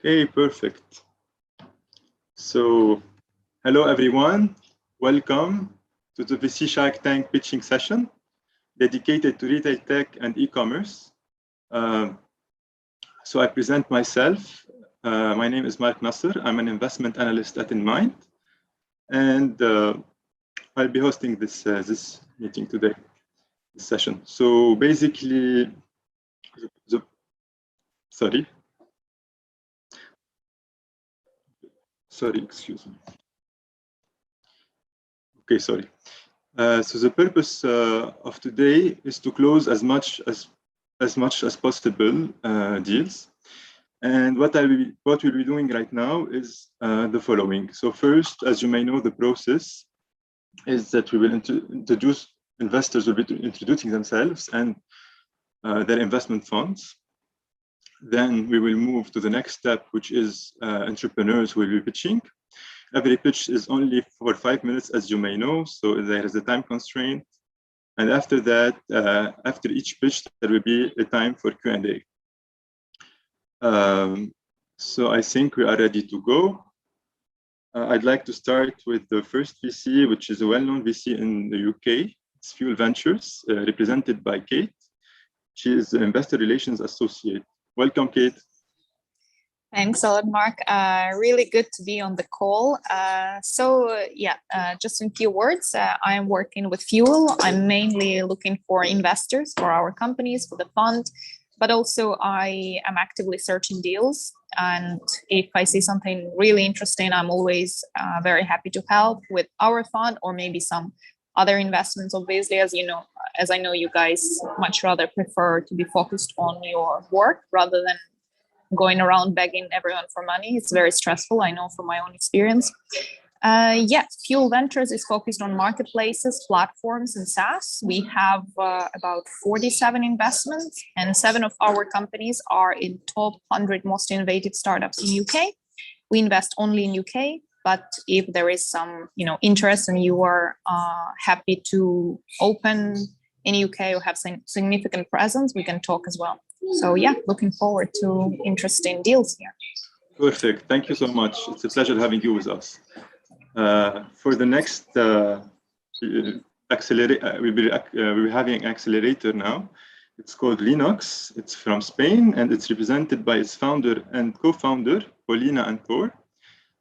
Okay, perfect. So, hello everyone. Welcome to the VC Shark Tank Pitching Session dedicated to RetailTech and E-commerce. So I present myself. My name is Mark Nasser. I'm an investment analyst at InnMind, and I'll be hosting this meeting today, this session. So basically, excuse me. Okay, sorry. So the purpose of today is to close as much as possible deals. And what we'll be doing right now is the following. So first, as you may know, the process is that we will introduce investors will be introducing themselves and their investment funds. Then we will move to the next step, which is entrepreneurs who will be pitching. Every pitch is only for 5 minutes, as you may know, so there is a time constraint. And after that, after each pitch, there will be a time for Q&A. So I think we are ready to go. I'd like to start with the first VC, which is a well-known VC in the UK. It's Fuel Ventures, represented by Kate. She is the Investor Relations Associate. Welcome, Kate. Thanks a lot, Mark. Really good to be on the call. Just in few words, I am working with Fuel. I'm mainly looking for investors for our companies, for the fund, but also I am actively searching deals. And if I see something really interesting, I'm always very happy to help with our fund or maybe some other investments. Obviously, as I know, you guys much rather prefer to be focused on your work rather than going around begging everyone for money. It's very stressful, I know from my own experience. Fuel Ventures is focused on marketplaces, platforms, and SaaS. We have about 47 investments, and 7 of our companies are in top 100 most innovative startups in UK. We invest only in UK, but if there is some, interest and you are happy to open in UK or have significant presence, we can talk as well. So looking forward to interesting deals here. Perfect. Thank you so much. It's a pleasure having you with us. For the next we'll be having an accelerator now. It's called Leanox. It's from Spain, and it's represented by its founder and co-founder, Paulina and Thore.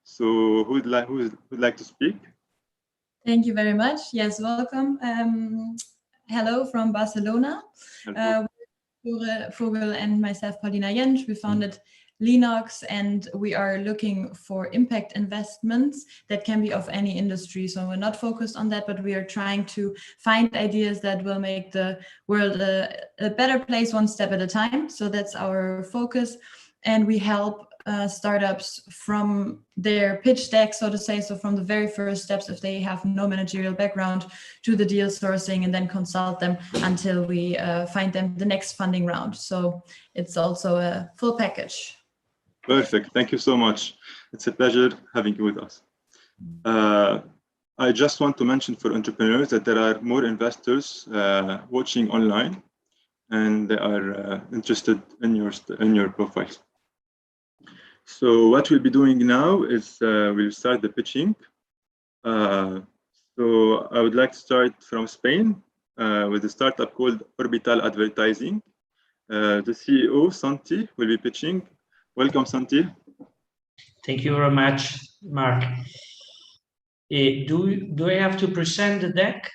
So who would like to speak? Thank you very much. Yes, welcome. Hello from Barcelona. Hello. Vogel and myself, Paulina Jänsch, we founded Leanox, and we are looking for impact investments that can be of any industry. So we're not focused on that, but we are trying to find ideas that will make the world a better place one step at a time. So that's our focus. And we help startups from their pitch deck, so to say, so from the very first steps, if they have no managerial background, to the deal sourcing, and then consult them until we find them the next funding round. So it's also a full package. Perfect. Thank you so much. It's a pleasure having you with us. I just want to mention for entrepreneurs that there are more investors watching online, and they are interested in your profiles. So what we'll be doing now is we'll start the pitching. So I would like to start from Spain with a startup called Orbital Advertising. The CEO, Santi, will be pitching. Welcome, Santi. Thank you very much, Mark. Do I have to present the deck?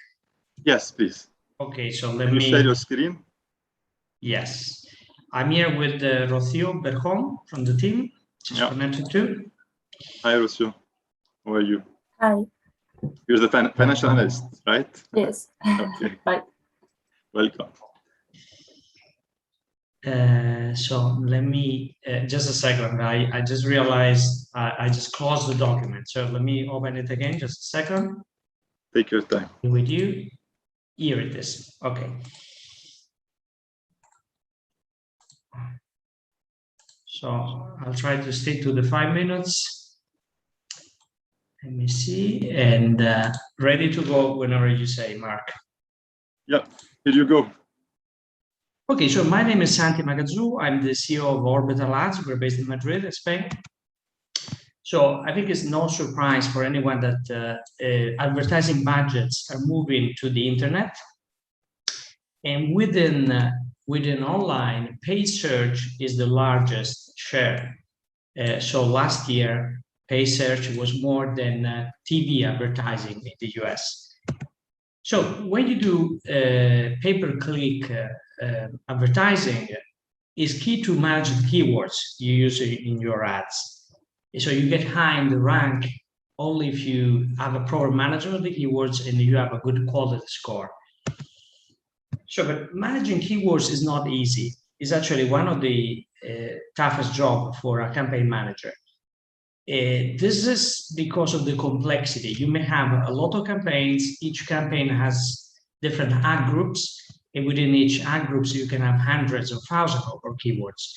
Yes, please. Okay, so Can you share your screen? Yes. I'm here with Rocío Berjón from the team. She's connected too. Hi, Rocío. How are you? Hi. You're the financial analyst, right? Yes. Okay. Right. Welcome. So let me, just a second. I just realized I just closed the document. So let me open it again, just a second. Take your time. With you. Here it is. Okay. So I'll try to stick to the 5 minutes. Let me see, and ready to go whenever you say, Mark. Yeah, here you go. Okay, so my name is Santi Magazu. I'm the CEO of Orbital Ads. We're based in Madrid, Spain. So I think it's no surprise for anyone that advertising budgets are moving to the internet. And within online, paid search is the largest share. So last year, paid search was more than TV advertising in the US. So when you do pay-per-click advertising, it's key to manage the keywords you use in your ads. So you get high in the rank only if you have a proper management of the keywords and you have a good quality score. So, but managing keywords is not easy. It's actually one of the toughest jobs for a campaign manager. This is because of the complexity. You may have a lot of campaigns. Each campaign has different ad groups, and within each ad groups, you can have hundreds or thousands of keywords.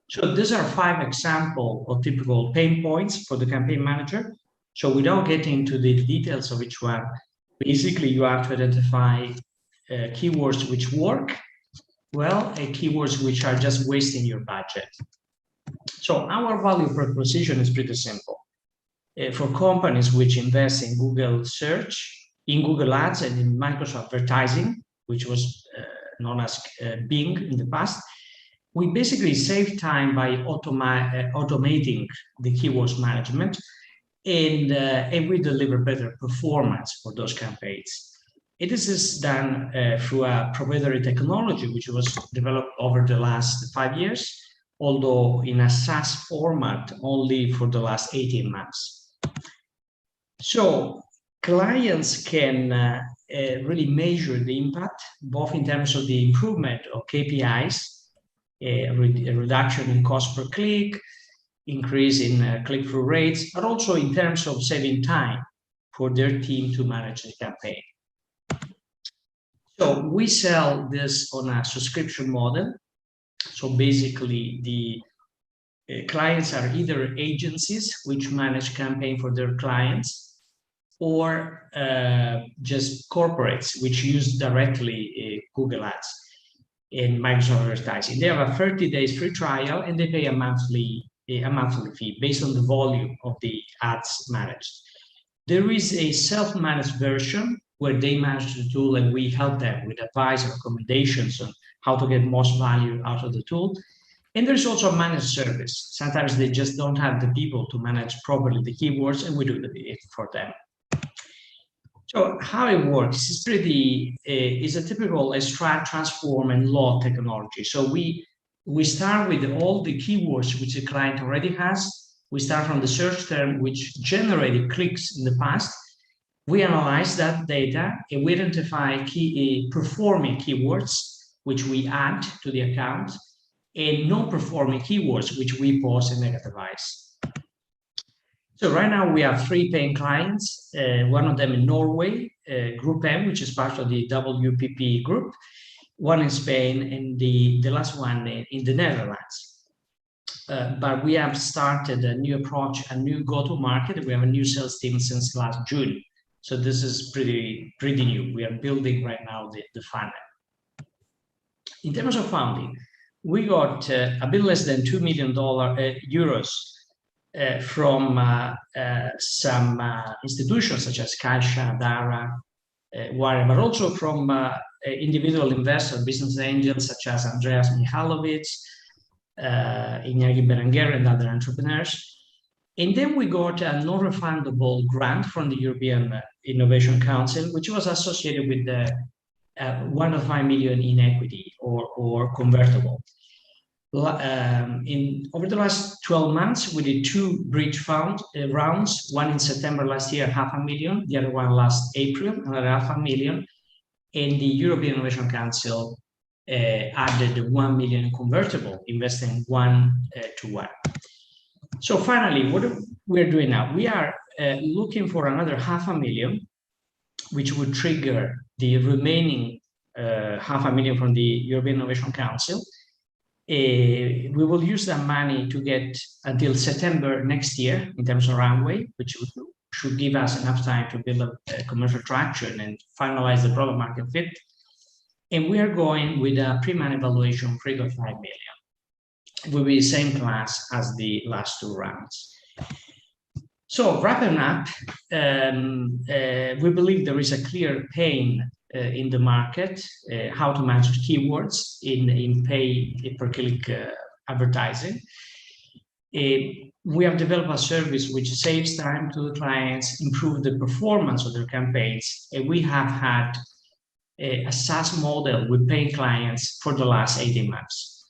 So these are 5 examples of typical pain points for the campaign manager. So without getting into the details of each one, basically you have to identify keywords which work well and keywords which are just wasting your budget. So our value proposition is pretty simple. For companies which invest in Google search, in Google Ads and in Microsoft advertising, which was known as Bing in the past, we basically save time by automating the keywords management, and we deliver better performance for those campaigns. This is done through a proprietary technology which was developed over the last 5 years, although in a SaaS format only for the last 18 months. So clients can really measure the impact, both in terms of the improvement of KPIs, a reduction in cost per click, increase in click-through rates, but also in terms of saving time for their team to manage the campaign. So we sell this on a subscription model. So basically the clients are either agencies which manage campaign for their clients, or just corporates which use directly Google Ads in Microsoft advertising. They have a 30 days free trial and they pay a monthly fee based on the volume of the ads managed. There is a self-managed version where they manage the tool and we help them with advice and recommendations on how to get most value out of the tool. And there's also a managed service. Sometimes they just don't have the people to manage properly the keywords, and we do it for them. So how it works is is a typical extract, transform, and load technology. So we start with all the keywords which the client already has. We start from the search term which generated clicks in the past. We analyze that data and we identify performing keywords which we add to the account, and non-performing keywords which we pause and negativize. So right now we have 3 paying clients, one of them in Norway, Group M, which is part of the WPP group, one in Spain, and the last one in the Netherlands. But we have started a new approach, a new go-to-market. We have a new sales team since last June. So this is pretty new. We are building right now the funnel. In terms of funding, we got a bit less than €2 million from some institutions such as Caixa, Dara, Warren, but also from individual investors, business angels such as Andreas Mihalovic, Iñaki Berenguer, and other entrepreneurs. And then we got a non-refundable grant from the European Innovation Council, which was associated with the 1.5 million in equity or convertible. Over the last 12 months, we did 2 bridge rounds, one in September last year, $500,000, the other one last April, another $500,000, and the European Innovation Council added 1 million convertible, investing 1-to-1. So finally, what we're doing now, we are looking for another $500,000, which would trigger the remaining $500,000 from the European Innovation Council. We will use that money to get until September next year in terms of runway, which should give us enough time to build a commercial traction and finalize the product market fit. And we are going with a pre-money valuation of 3.5 million. It will be the same class as the last two rounds. So wrapping up, we believe there is a clear pain in the market, how to manage keywords in pay per click advertising. We have developed a service which saves time to the clients, improve the performance of their campaigns, and we have had a SaaS model with paying clients for the last 18 months.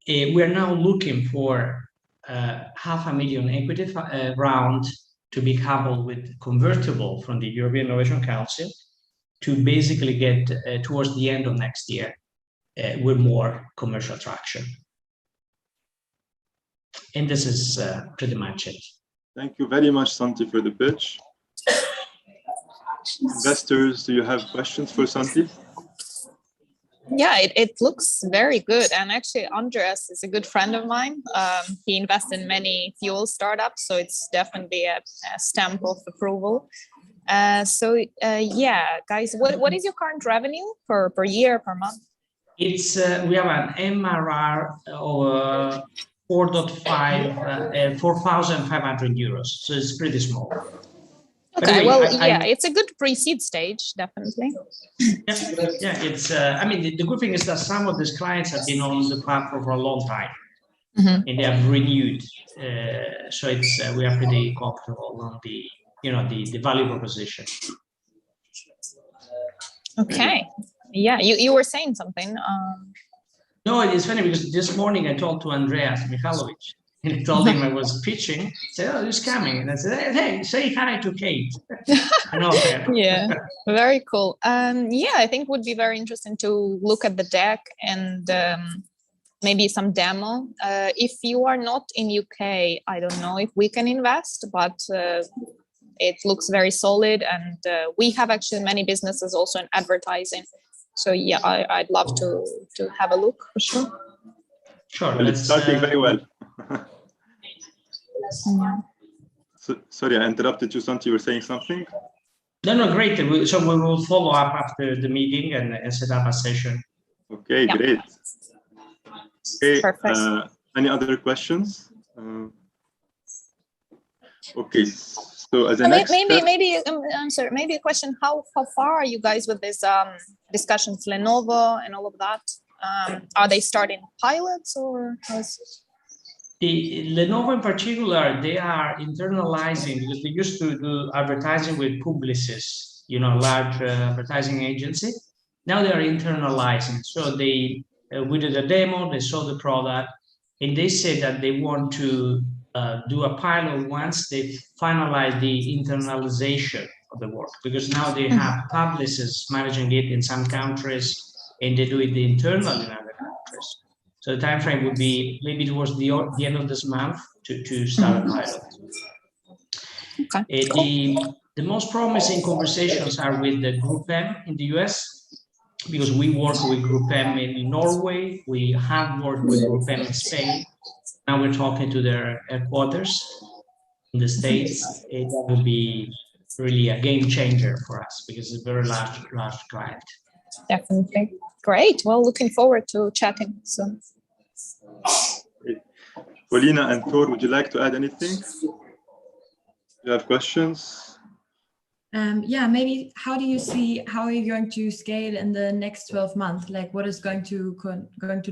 We are now looking for $500,000 equity round to be coupled with convertible from the European Innovation Council to basically get towards the end of next year with more commercial traction. And this is pretty much it. Thank you very much, Santi, for the pitch. Investors, do you have questions for Santi? Yeah, it looks very good. And actually, Andreas is a good friend of mine. He invests in many fuel startups, so it's definitely a stamp of approval. Yeah, guys, what is your current revenue per year, per month? It's we have an MRR of 4,500 euros, so it's pretty small. Okay, anyway, well, it's a good pre-seed stage, definitely. Yeah, it's. I mean, the good thing is that some of these clients have been on the platform for a long time, and they have renewed. So it's we are pretty comfortable on the the value proposition. Okay, yeah, you were saying something. No, it's funny because this morning I talked to Andreas Mikhailovic. And I told him I was pitching. He said, "Oh, he's coming." And I said, "Hey, say hi to Kate." Yeah, very cool. Yeah, I think it would be very interesting to look at the deck and maybe some demo. If you are not in UK, I don't know if we can invest, but it looks very solid. And we have actually many businesses also in advertising. So yeah, I'd love to have a look for sure. Sure. Well, it's starting very well. So, sorry, I interrupted you, Santi. You were saying something? No, great. So we will follow up after the meeting and set up a session. Okay, great. Okay, perfect. Any other questions? Okay, so as a next maybe I'm sorry, maybe a question. How far are you guys with this discussions, Lenovo and all of that? Are they starting pilots or how's... Lenovo in particular, they are internalizing because they used to do advertising with Publicis, large advertising agency. Now they are internalizing. So we did a demo, they saw the product, and they said that they want to do a pilot once they finalize the internalization of the work, because now they have Publicis managing it in some countries, and they do it internally in other countries. So the time frame would be maybe towards the end of this month to start a pilot. Okay. The most promising conversations are with the Group M in the US, because we work with Group M in Norway. We have worked with Group M in Spain. Now we're talking to their headquarters in the States. It will be really a game changer for us because it's a very large client. Definitely. Great. Well, looking forward to chatting soon. Paulina and Thore, would you like to add anything? Do you have questions? Yeah, maybe how do you see, how are you going to scale in the next 12 months? Like what is going to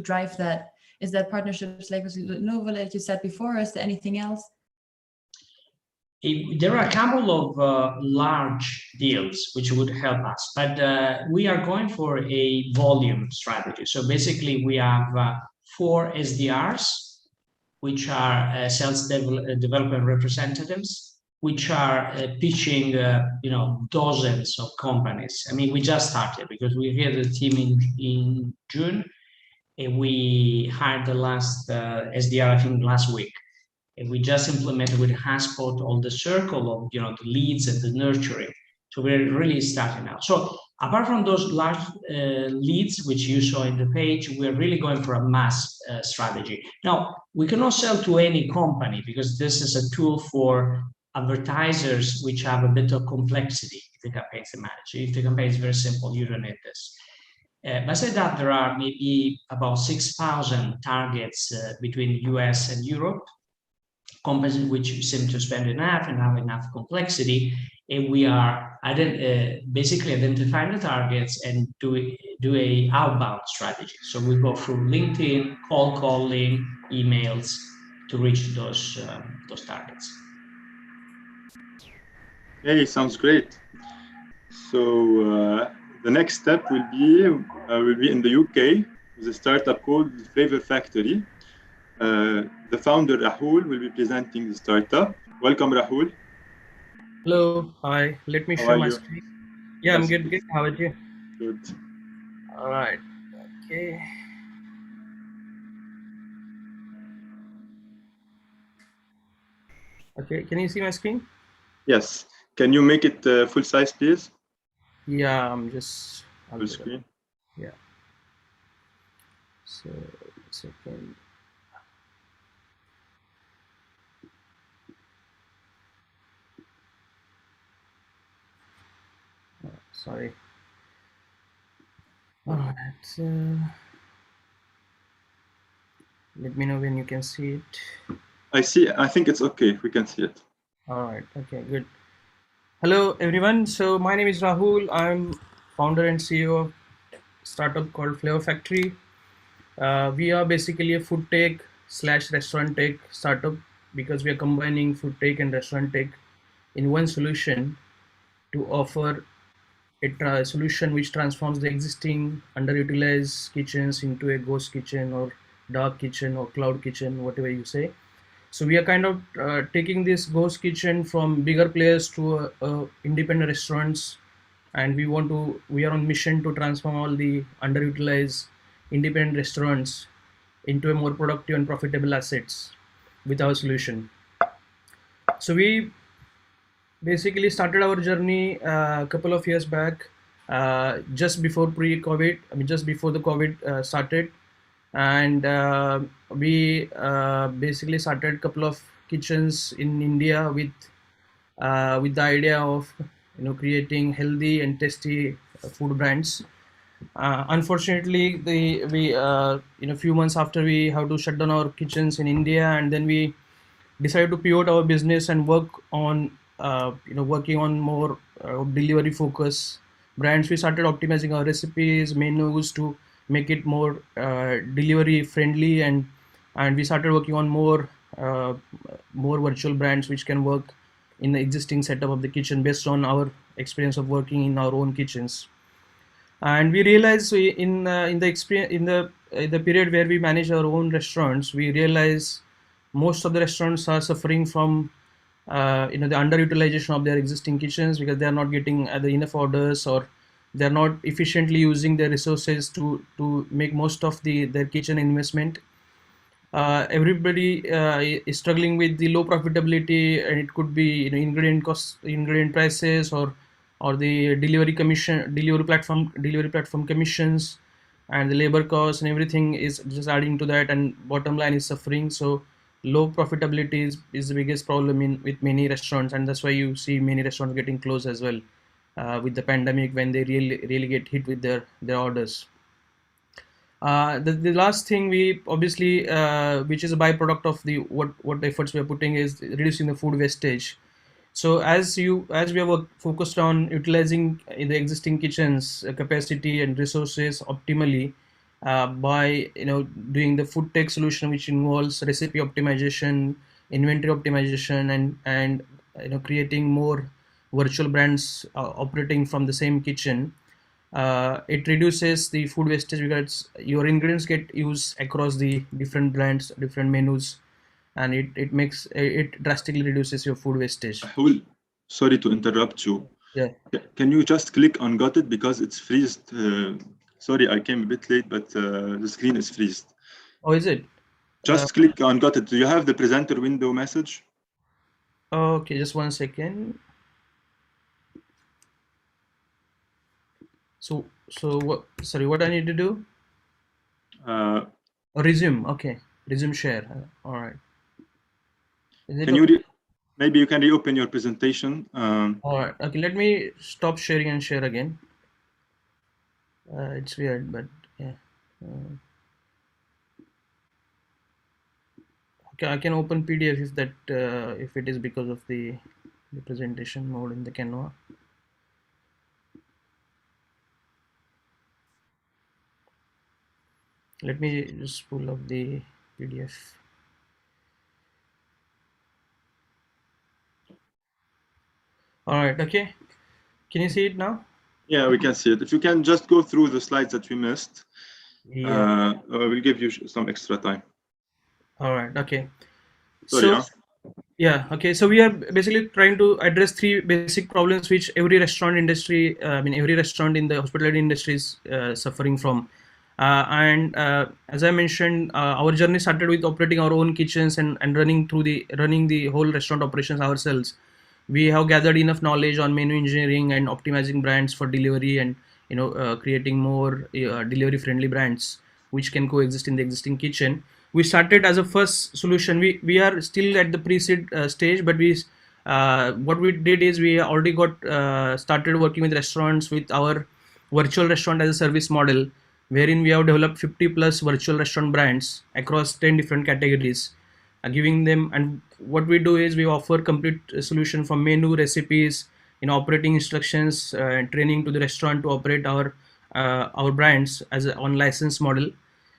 drive that? Is that partnerships like with Lenovo, like you said before, or is there anything else? There are a couple of large deals which would help us, but we are going for a volume strategy. So basically we have 4 SDRs, which are sales development representatives, which are pitching, dozens of companies. I mean, we just started because we hired the team in June, and we hired the last SDR, I think, last week. And we just implemented with HubSpot all the circle of the leads and the nurturing. So we're really starting now. So apart from those large leads, which you saw in the page, we're really going for a mass strategy. Now, we cannot sell to any company because this is a tool for advertisers which have a bit of complexity if the campaigns are managed. If the campaign is very simple, you don't need this. Besides that, there are maybe about 6,000 targets between US and Europe, companies which seem to spend enough and have enough complexity, and we are basically identifying the targets and do a outbound strategy. So we go through LinkedIn, cold calling, emails to reach those targets. Hey, sounds great. So the next step will be in the UK with a startup called Flavor Factory. The founder Rahul will be presenting the startup. Welcome, Rahul. Hello, hi. Let me How share are my you? screen. Yeah, Yes, I'm good. please. Good. How are you? Good. All right. Okay. Okay. Can you see my screen? Yes. Can you make it full size, please? Yeah, I'm just Full screen. Yeah. So, second. Sorry. All right. Let me know when you can see it. I see. I think it's okay. We can see it. All right. Okay. Good. Hello, everyone. So my name is Rahul. I'm founder and CEO of startup called Flavor Factory. We are basically a food tech / restaurant tech startup because we are combining food tech and restaurant tech in one solution to offer a solution which transforms the existing underutilized kitchens into a ghost kitchen or dark kitchen or cloud kitchen, whatever you say. So we are kind of taking this ghost kitchen from bigger players to independent restaurants, and we are on mission to transform all the underutilized independent restaurants into a more productive and profitable assets with our solution. So we basically started our journey a couple of years back, just before pre-COVID. I mean, just before the COVID started, and we basically started a couple of kitchens in India with the idea of creating healthy and tasty food brands. Unfortunately, we few months after we have to shut down our kitchens in India, and then we decided to pivot our business and work on working on more delivery focus brands. We started optimizing our recipes, menus to make it more delivery friendly, and we started working on more virtual brands which can work in the existing setup of the kitchen based on our experience of working in our own kitchens. And we realized in the experience in the period where we manage our own restaurants, we realize most of the restaurants are suffering from the underutilization of their existing kitchens because they are not getting either enough orders, or they are not efficiently using their resources to make most of their kitchen investment. Everybody is struggling with the low profitability, and it could be ingredient costs, ingredient prices, or the delivery platform commissions, and the labor costs, and everything is just adding to that, and bottom line is suffering. So low profitability is the biggest problem with many restaurants, and that's why you see many restaurants getting closed as well with the pandemic, when they really get hit with their orders. The last thing we obviously, which is a byproduct of the what efforts we are putting, is reducing the food wastage. So as we are focused on utilizing the existing kitchens capacity and resources optimally by doing the food tech solution, which involves recipe optimization, inventory optimization, and creating more virtual brands operating from the same kitchen. It reduces the food wastage because your ingredients get used across the different brands, different menus, and it drastically reduces your food wastage. Rahul, sorry to interrupt you. Yeah. Can you just click on got it because it's freezed? Sorry, I came a bit late, but the screen is freezed. Oh, is it? Just click on got it. Do you have the presenter window message? Okay, just 1 second. So what? Sorry, what I need to do? Resume. Okay, resume share. All right. Can you maybe you can reopen your presentation? All right. Okay, let me stop sharing and share again. It's weird, but yeah. Okay, I can open PDF if that if it is because of the presentation mode in the Canva. Let me just pull up the PDF. All right. Okay. Can you see it now? Yeah, we can see it. If you can just go through the slides that we missed, Yeah. we'll give you some extra time. All right. Okay. Sorry, So yeah. Okay. So we are basically trying to address three basic problems which every restaurant industry, every restaurant in the hospitality industry is suffering from. As I mentioned, our journey started with operating our own kitchens and running the whole restaurant operations ourselves. We have gathered enough knowledge on menu engineering and optimizing brands for delivery, and creating more delivery friendly brands which can coexist in the existing kitchen. We started as a first solution. We are still at the pre-seed stage, but what we did is we already got started working with restaurants with our virtual restaurant as a service model, wherein we have developed 50 plus virtual restaurant brands across 10 different categories, giving them. And what we do is we offer complete solution from menu, recipes, operating instructions, and training to the restaurant to operate our brands as on license model.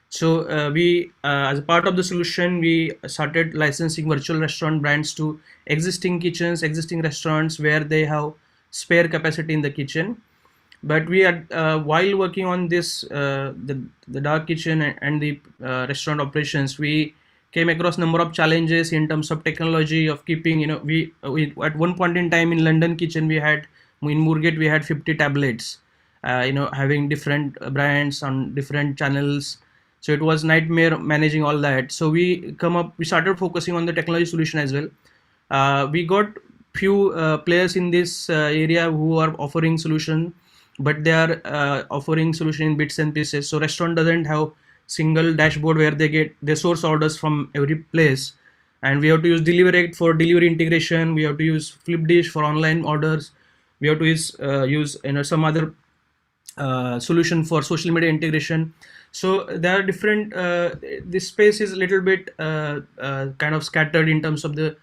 So we as a part of the solution, we started licensing virtual restaurant brands to existing kitchens, existing restaurants where they have spare capacity in the kitchen. But we are while working on this the dark kitchen and the restaurant operations, we came across number of challenges in terms of technology of keeping, we at one point in time in London kitchen, we had in Moorgate we had 50 tablets, having different brands on different channels. So it was nightmare managing all that. So we started focusing on the technology solution as well. We got few players in this area who are offering solution, but they are offering solution in bits and pieces. So restaurant doesn't have single dashboard where they get their source orders from every place, and we have to use Deliverect for delivery integration. We have to use Flipdish for online orders. We have to use some other solution for social media integration. So there are different this space is a little bit kind of scattered in terms of the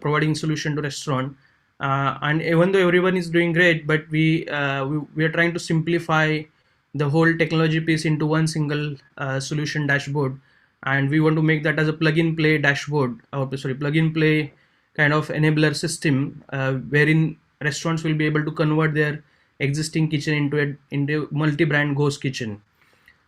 providing solution to restaurant, and even though everyone is doing great, but we are trying to simplify the whole technology piece into one single solution dashboard, and we want to make that as a plug and play dashboard, plug and play kind of enabler system, wherein restaurants will be able to convert their existing kitchen into multi-brand ghost kitchen.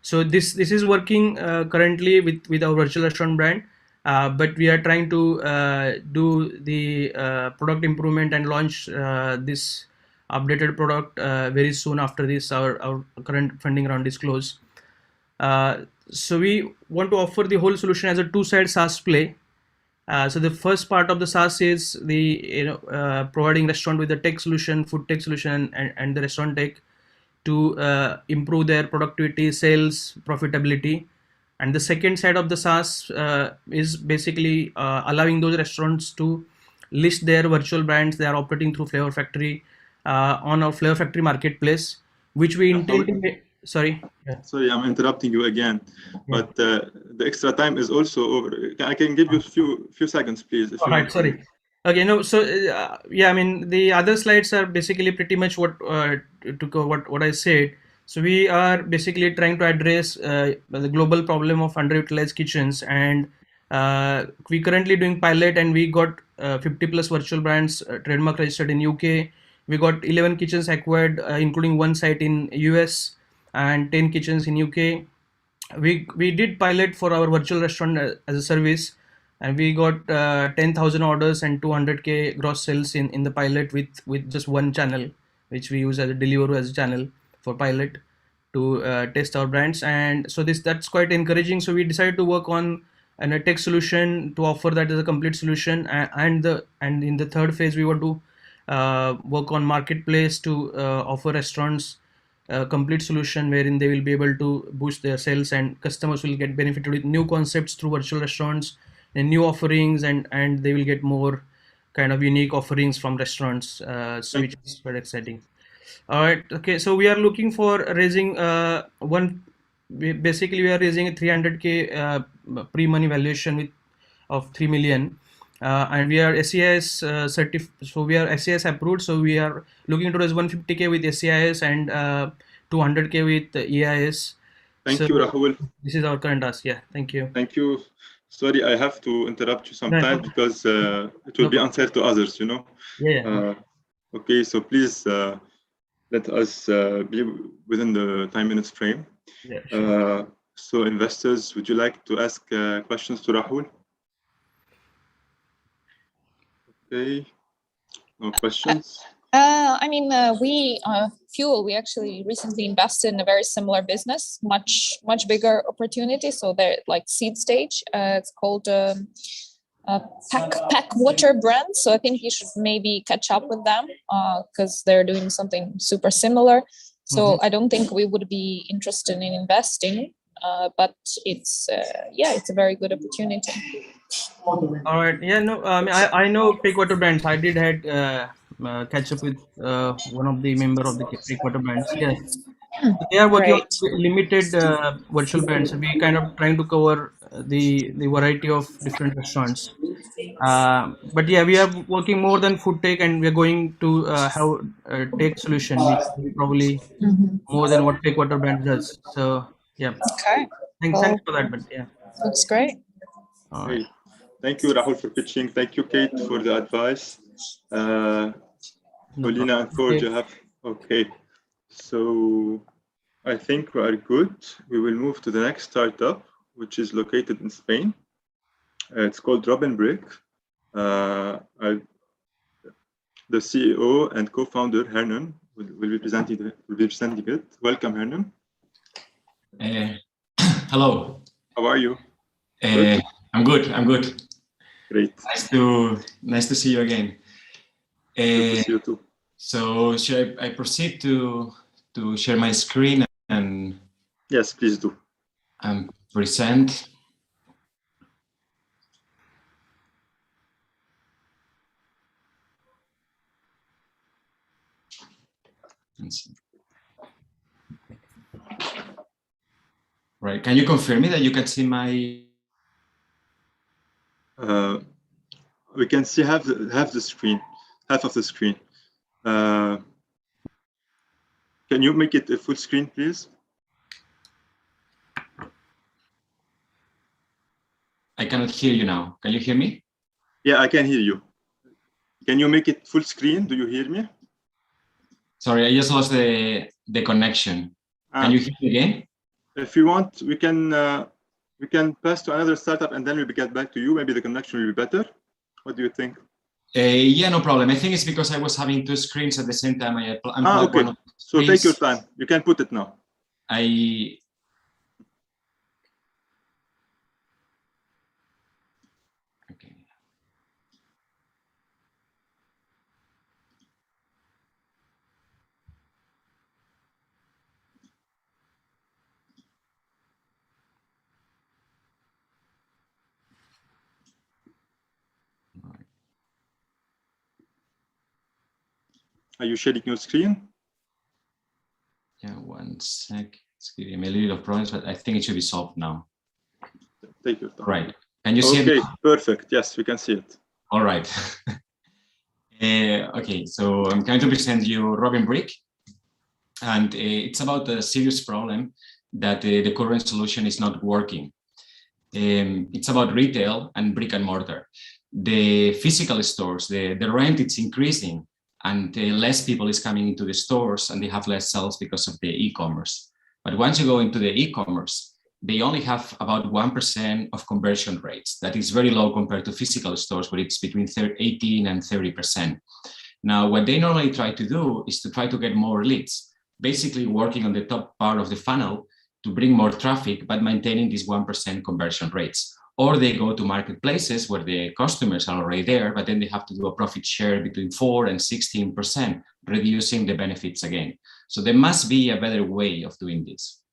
So this is working currently with our virtual restaurant brand, but we are trying to do the product improvement and launch this updated product very soon after this our current funding round is closed. So we want to offer the whole solution as a two-side SaaS play. So the first part of the SaaS is the providing restaurant with the tech solution, food tech solution, and the restaurant tech to improve their productivity, sales, profitability. And the second side of the SaaS is basically allowing those restaurants to list their virtual brands they are operating through Flavor Factory on our Flavor Factory marketplace, which we intend to. Sorry. Yeah. Sorry, I'm interrupting you again, but the extra time is also over. I can give you a few seconds, please. If you right. Sorry. Okay. No. So yeah, I mean the other slides are basically pretty much what I said. So we are basically trying to address the global problem of underutilized kitchens, and we currently doing pilot, and we got 50 plus virtual brands trademark registered in UK. We got 11 kitchens acquired, including one site in US and 10 kitchens in UK. We did pilot for our virtual restaurant as a service, and we got 10,000 orders and 200k gross sales in the pilot with just one channel, which we use as a Deliveroo as a channel for pilot to test our brands. And so that's quite encouraging. So we decided to work on a tech solution to offer that as a complete solution, and in the third phase we want to work on marketplace to offer restaurants a complete solution wherein they will be able to boost their sales, and customers will get benefited with new concepts through virtual restaurants and new offerings, and they will get more kind of unique offerings from restaurants, so which is quite exciting. All right. Okay. So we are looking for raising basically we are raising a 300K pre-money valuation of 3 million. And we are SEIS so we are SEIS approved. So we are looking to raise 150K with SEIS and 200K with EIS. Thank you, Rahul. This is our current ask. Yeah. Thank you. Thank you. Sorry, I have to interrupt you sometimes because it will be unfair to others, you know. Yeah. Okay, so please let us be within the 10 minutes frame. Yeah. Sure. So investors, would you like to ask questions to Rahul? Okay, no questions. I mean, we Fuel. We actually recently invested in a very similar business, much bigger opportunity. So they're like seed stage. It's called Pack Water brand. So I think you should maybe catch up with them because they're doing something super similar. So I don't think we would be interested in investing, but it's it's a very good opportunity. All right. Yeah. No. I know Packwater brands. I did had catch up with one of the member of the Packwater brands. Yes. They are working on limited virtual brands. So we kind of trying to cover the variety of different restaurants. But yeah, we are working more than food tech, and we are going to have a tech solution, which is probably more than what Packwater brand does. So yeah. Okay. Thanks for that. But yeah. That's great. All right. Thank you, Rahul, for pitching. Thank you, Kate, for the advice. Paulina and Thore, you have. Okay. So I think we are good. We will move to the next startup, which is located in Spain. It's called Robin Brick. The CEO and co-founder Hernan will be presenting it. Welcome, Hernan. Hello. How are you? I'm good. Great. Nice to see you again. Good to see you too. So should I proceed to share my screen and? Yes, please do. And present. Right. Can you confirm me that you can see my? We can see half the screen, half of the screen. Can you make it a full screen, please? I cannot hear you now. Can you hear me? Yeah, I can hear you. Can you make it full screen? Do you hear me? Sorry, I just lost the connection. Can you hear me again? If you want, we can pass to another startup and then we'll get back to you. Maybe the connection will be better. What do you think? Yeah, no problem. I think it's because I was having two screens at the same time. Okay. So take your time. You can put it now. Okay. Are you sharing your screen? Yeah, 1 sec. It's giving me a little problems, but I think it should be solved now. Take your time. Right. Can you see it? Okay, perfect. Yes, we can see it. All right. Okay, so I'm going to present you Robin Brick. And it's about a serious problem that the current solution is not working. It's about retail and brick and mortar. The physical stores, the rent is increasing, and less people is coming into the stores and they have less sales because of the e-commerce. But once you go into the e-commerce, they only have about 1% of conversion rates. That is very low compared to physical stores, where it's between 18 and 30%. Now, what they normally try to do is to try to get more leads, basically working on the top part of the funnel to bring more traffic, but maintaining these 1% conversion rates. Or they go to marketplaces where the customers are already there, but then they have to do a profit share between 4 and 16%, reducing the benefits again. So there must be a better way of doing this.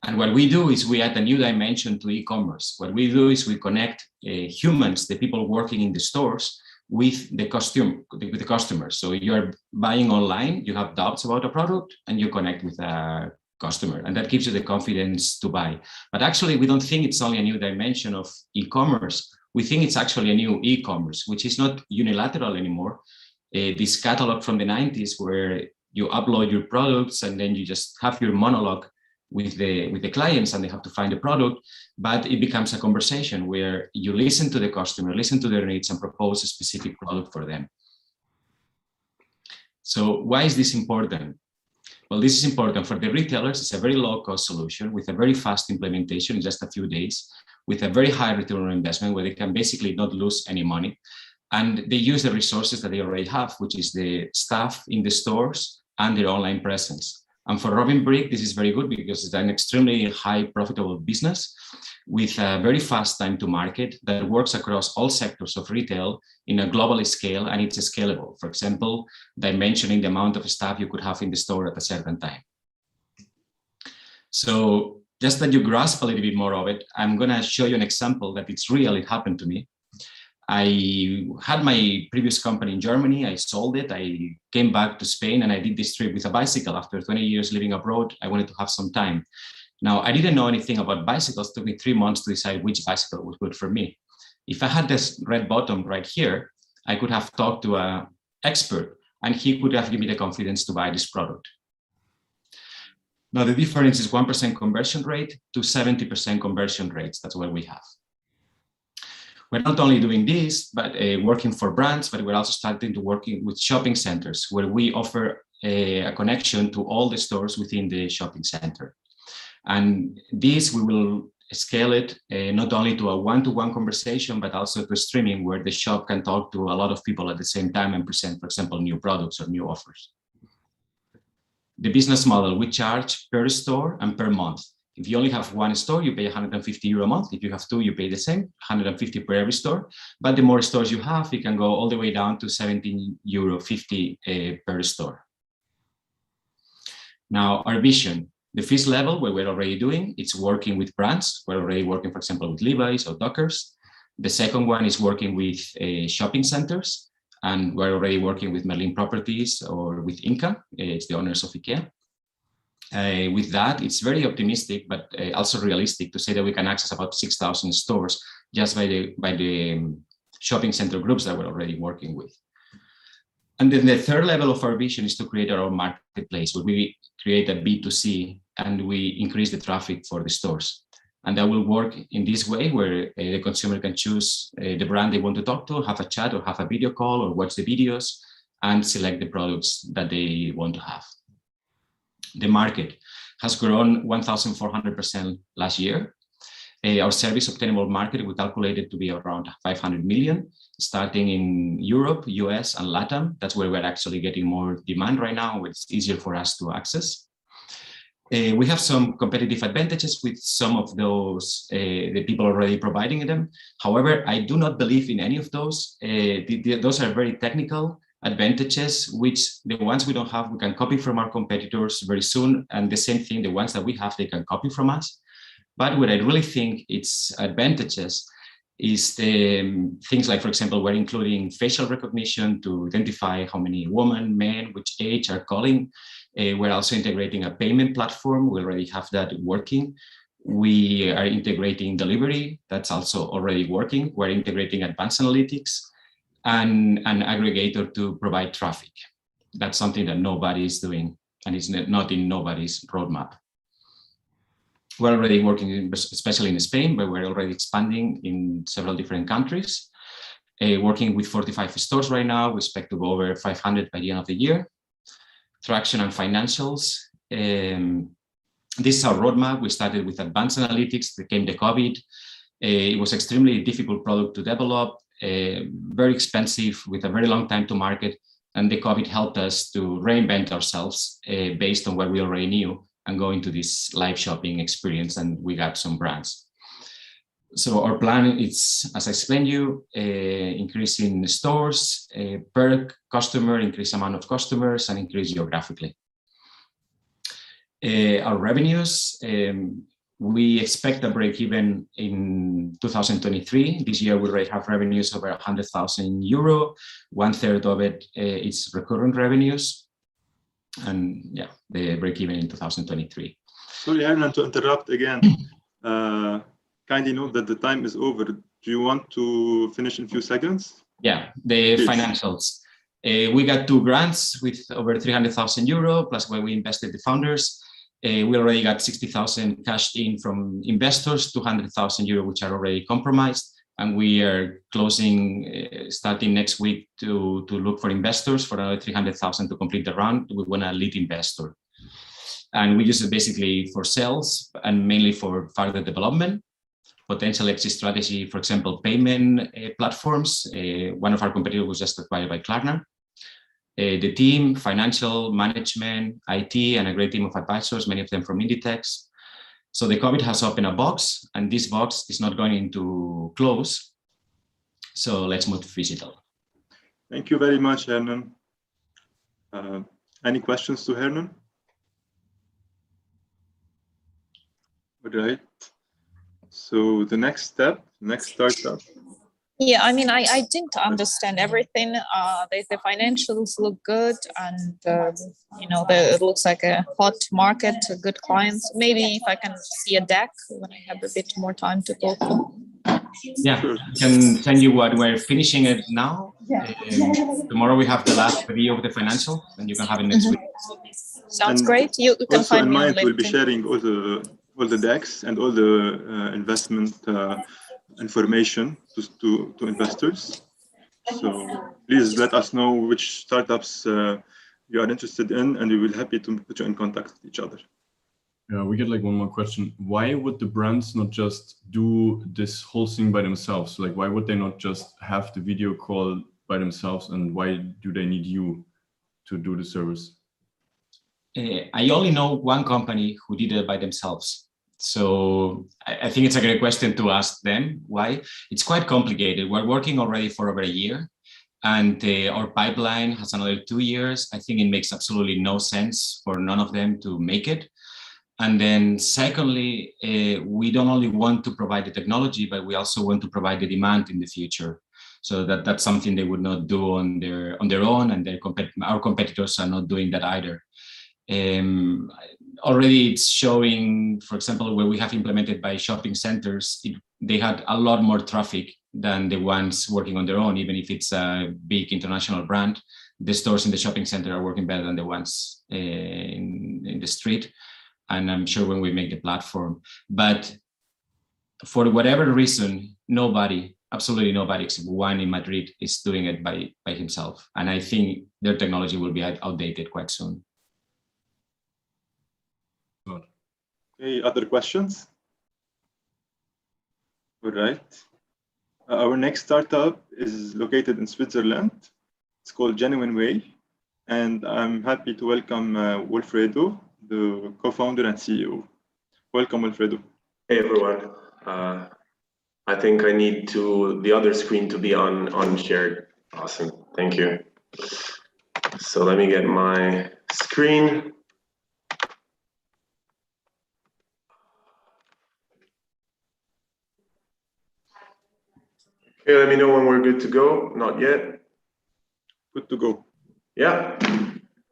And what we do is we add a new dimension to e-commerce. What we do is we connect humans, the people working in the stores, with the customer. So you're buying online, you have doubts about a product, and you connect with a customer, and that gives you the confidence to buy. But actually, we don't think it's only a new dimension of e-commerce. We think it's actually a new e-commerce, which is not unilateral anymore. This catalog from the 90s where you upload your products and then you just have your monologue with the clients and they have to find the product, but it becomes a conversation where you listen to the customer, listen to their needs, and propose a specific product for them. So why is this important? Well, this is important for the retailers. It's a very low-cost solution with a very fast implementation in just a few days, with a very high return on investment where they can basically not lose any money. And they use the resources that they already have, which is the staff in the stores and their online presence. And for Robin Brick, this is very good because it's an extremely high profitable business with a very fast time to market that works across all sectors of retail in a global scale, and it's scalable. For example, dimensioning the amount of staff you could have in the store at a certain time. So just that you grasp a little bit more of it, I'm going to show you an example that it's real, it happened to me. I had my previous company in Germany, I sold it, I came back to Spain and I did this trip with a bicycle. After 20 years living abroad, I wanted to have some time. Now, I didn't know anything about bicycles. It took me 3 months to decide which bicycle was good for me. If I had this red button right here, I could have talked to an expert and he could have given me the confidence to buy this product. Now, the difference is 1% conversion rate to 70% conversion rates. That's what we have. We're not only doing this, but working for brands, but we're also starting to working with shopping centers where we offer a connection to all the stores within the shopping center. And this, we will scale it not only to a one-to-one conversation, but also to streaming where the shop can talk to a lot of people at the same time and present, for example, new products or new offers. The business model, we charge per store and per month. If you only have one store, you pay 150 euro a month. If you have two, you pay the same, 150 per every store. But the more stores you have, you can go all the way down to 17.50 euro per store. Now, our vision, the first level, where we're already doing, it's working with brands. We're already working, for example, with Levi's or Dockers. The second one is working with shopping centers. And we're already working with Merlin Properties or with Inca. It's the owners of IKEA. With that, it's very optimistic, but also realistic to say that we can access about 6,000 stores just by the shopping center groups that we're already working with. And then the third level of our vision is to create our own marketplace where we create a B2C and we increase the traffic for the stores. And that will work in this way where the consumer can choose the brand they want to talk to, have a chat or have a video call or watch the videos and select the products that they want to have. The market has grown 1,400% last year. Our service obtainable market, we calculated to be around 500 million, starting in Europe, US, and LATAM. That's where we're actually getting more demand right now, where it's easier for us to access. We have some competitive advantages with some of those, the people already providing them. However, I do not believe in any of those. Those are very technical advantages, which the ones we don't have, we can copy from our competitors very soon. And the same thing, the ones that we have, they can copy from us. But what I really think it's advantages is the things like, for example, we're including facial recognition to identify how many women, men, which age are calling. We're also integrating a payment platform. We already have that working. We are integrating delivery. That's also already working. We're integrating advanced analytics and an aggregator to provide traffic. That's something that nobody is doing and is not in nobody's roadmap. We're already working, especially in Spain, but we're already expanding in several different countries. Working with 45 stores right now. We expect to go over 500 by the end of the year. Traction and financials. This is our roadmap. We started with advanced analytics. Then came the COVID. It was extremely difficult product to develop. Very expensive with a very long time to market, and the COVID helped us to reinvent ourselves based on what we already knew and go into this live shopping experience, and we got some brands. So our plan is, as I explained you, increasing stores per customer, increase amount of customers, and increase geographically. Our revenues, We expect a break even in 2023. This year we already have revenues over 100,000 euro. 1/3 of it is recurrent revenues. And yeah, the break even in 2023. Sorry, Hernan, to interrupt again. Kindly note that the time is over. Do you want to finish in a few seconds? Yeah, the Please. financials. We got 2 grants with over 300,000 euro, plus where we invested the founders. We already got 60,000 cashed in from investors, 200,000 euro, which are already compromised. And we are closing, starting next week to look for investors for another 300,000 to complete the round. We want a lead investor. And we use it basically for sales and mainly for further development. Potential exit strategy, for example, payment platforms. One of our competitors was just acquired by Klarna. The team, financial management, IT, and a great team of advisors, many of them from Inditex. So the COVID has opened a box, and this box is not going to close. So let's move to physical. Thank you very much, Hernan. Any questions to Hernan? All right. So the next step, next startup. Yeah, I mean, I didn't understand everything. The financials look good, and you know, it looks like a hot market, good clients. Maybe if I can see a deck when I have a bit more time to go through. Yeah, I can send you what we're finishing it now. Tomorrow we have the last review of the financial, and you can have it next week. Sounds great. You can Also, find me on InnMind will be LinkedIn. sharing all the decks and all the investment information to investors. So please let us know which startups you are interested in, and we will be happy to put you in contact with each other. Yeah, we get like one more question. Why would the brands not just do this whole thing by themselves? Like, why would they not just have the video call by themselves, and why do they need you to do the service? I only know one company who did it by themselves. So I think it's a great question to ask them why. It's quite complicated. We're working already for over a year, and our pipeline has another 2 years. I think it makes absolutely no sense for none of them to make it. And then secondly, we don't only want to provide the technology, but we also want to provide the demand in the future. So that's something they would not do on their own, and our competitors are not doing that either. Already it's showing, for example, where we have implemented by shopping centers, they had a lot more traffic than the ones working on their own. Even if it's a big international brand, the stores in the shopping center are working better than the ones in the street. And I'm sure when we make the platform, but for whatever reason, absolutely nobody except one in Madrid is doing it by himself. And I think their technology will be outdated quite soon. Any other questions? All right. Our next startup is located in Switzerland. It's called Genuine Way. And I'm happy to welcome Wilfredo, the co-founder and CEO. Welcome, Wilfredo. Hey, everyone. I think I need the other screen to be on shared. Awesome. Thank you. So let me get my screen. Okay, let me know when we're good to go. Not yet. Good to go. Yeah.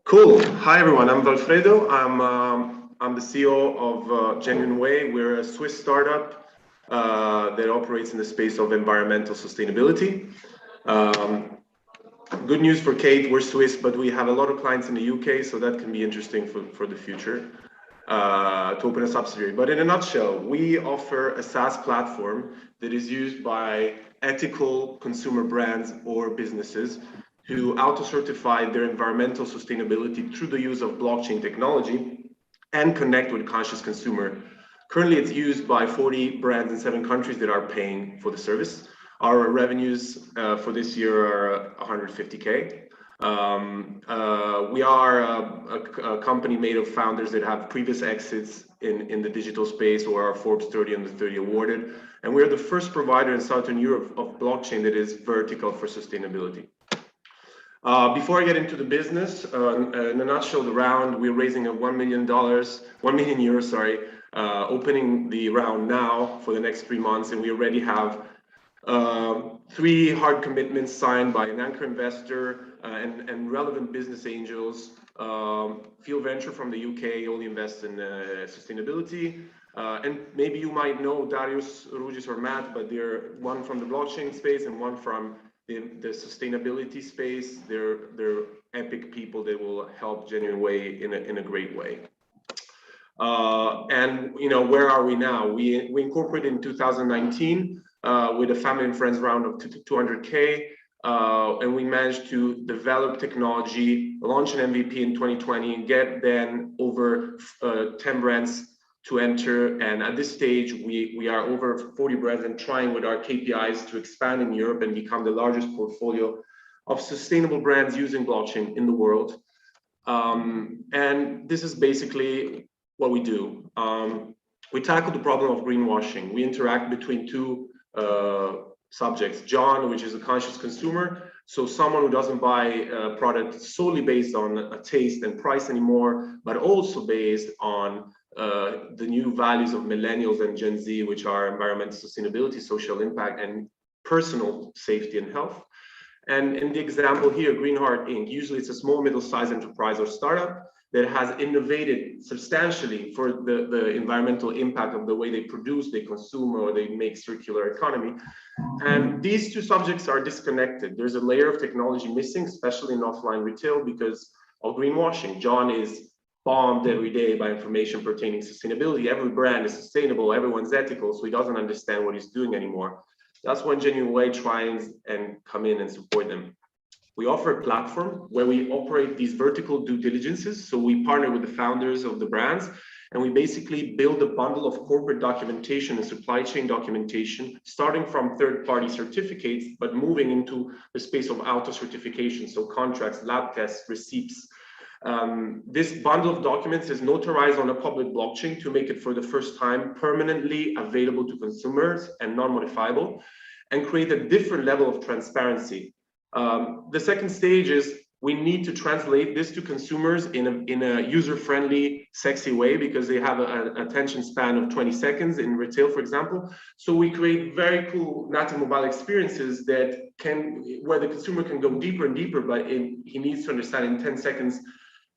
Cool. Hi, everyone. I'm Wilfredo. I'm the CEO of Genuine Way. We're a Swiss startup that operates in the space of environmental sustainability. Good news for Kate, we're Swiss, but we have a lot of clients in the UK, so that can be interesting for the future to open a subsidiary. But in a nutshell, we offer a SaaS platform that is used by ethical consumer brands or businesses who auto-certify their environmental sustainability through the use of blockchain technology and connect with conscious consumer. Currently, it's used by 40 brands in 7 countries that are paying for the service. Our revenues for this year are 150K. We are a company made of founders that have previous exits in the digital space or are Forbes 30 under 30 awarded. And we're the first provider in Southern Europe of blockchain that is vertical for sustainability. Before I get into the business, in a nutshell, the round, we're raising a €1 million, opening the round now for the next 3 months, and we already have 3 hard commitments signed by an anchor investor and relevant business angels. Field Venture from the UK only invests in sustainability. And maybe you might know Darius, Rugis, or Matt, but they're one from the blockchain space and one from the sustainability space. They're epic people that will help Genuine Way in a great way. And where are we now? We incorporated in 2019 with a family and friends round of 200K. And we managed to develop technology, launch an MVP in 2020, and get then over 10 brands to enter. And at this stage, we are over 40 brands and trying with our KPIs to expand in Europe and become the largest portfolio of sustainable brands using blockchain in the world. And this is basically what we do. We tackle the problem of greenwashing. We interact between 2 subjects. John, which is a conscious consumer, so someone who doesn't buy a product solely based on a taste and price anymore, but also based on the new values of millennials and Gen Z, which are environmental sustainability, social impact, and personal safety and health. And in the example here, Greenheart Inc., usually it's a small, middle-sized enterprise or startup that has innovated substantially for the environmental impact of the way they produce, they consume, or they make circular economy. And these 2 subjects are disconnected. There's a layer of technology missing, especially in offline retail, because of greenwashing. John is bombed every day by information pertaining to sustainability. Every brand is sustainable, everyone's ethical, so he doesn't understand what he's doing anymore. That's when Genuine Way tries and come in and support them. We offer a platform where we operate these vertical due diligences. So we partner with the founders of the brands, and we basically build a bundle of corporate documentation and supply chain documentation, starting from third-party certificates, but moving into the space of auto certification, so contracts, lab tests, receipts. This bundle of documents is notarized on a public blockchain to make it for the first time permanently available to consumers and non-modifiable, and create a different level of transparency. The second stage is we need to translate this to consumers in a user-friendly, sexy way, because they have an attention span of 20 seconds in retail, for example. So we create very cool native mobile experiences where the consumer can go deeper and deeper, but he needs to understand in 10 seconds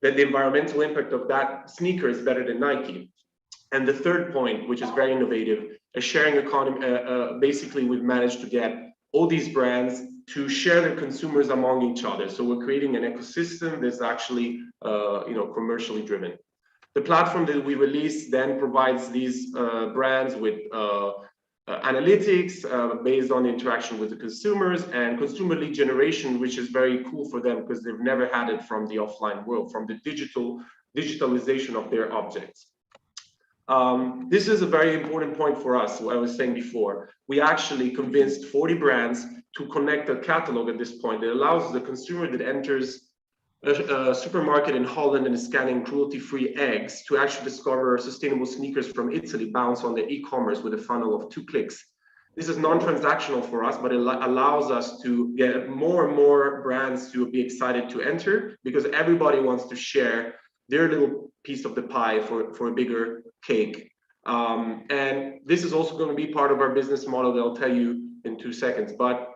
that the environmental impact of that sneaker is better than Nike. And the third point, which is very innovative, a sharing economy. Basically, we've managed to get all these brands to share their consumers among each other. So we're creating an ecosystem that's actually commercially driven. The platform that we release then provides these brands with analytics based on the interaction with the consumers, and consumer lead generation, which is very cool for them because they've never had it from the offline world, from the digitalization of their objects. This is a very important point for us, what I was saying before. We actually convinced 40 brands to connect a catalog at this point that allows the consumer that enters a supermarket in Holland and is scanning cruelty-free eggs to actually discover sustainable sneakers from Italy bounce on the e-commerce with a funnel of 2 clicks. This is non-transactional for us, but it allows us to get more and more brands to be excited to enter, because everybody wants to share their little piece of the pie for a bigger cake. And this is also going to be part of our business model that I'll tell you in 2 seconds. But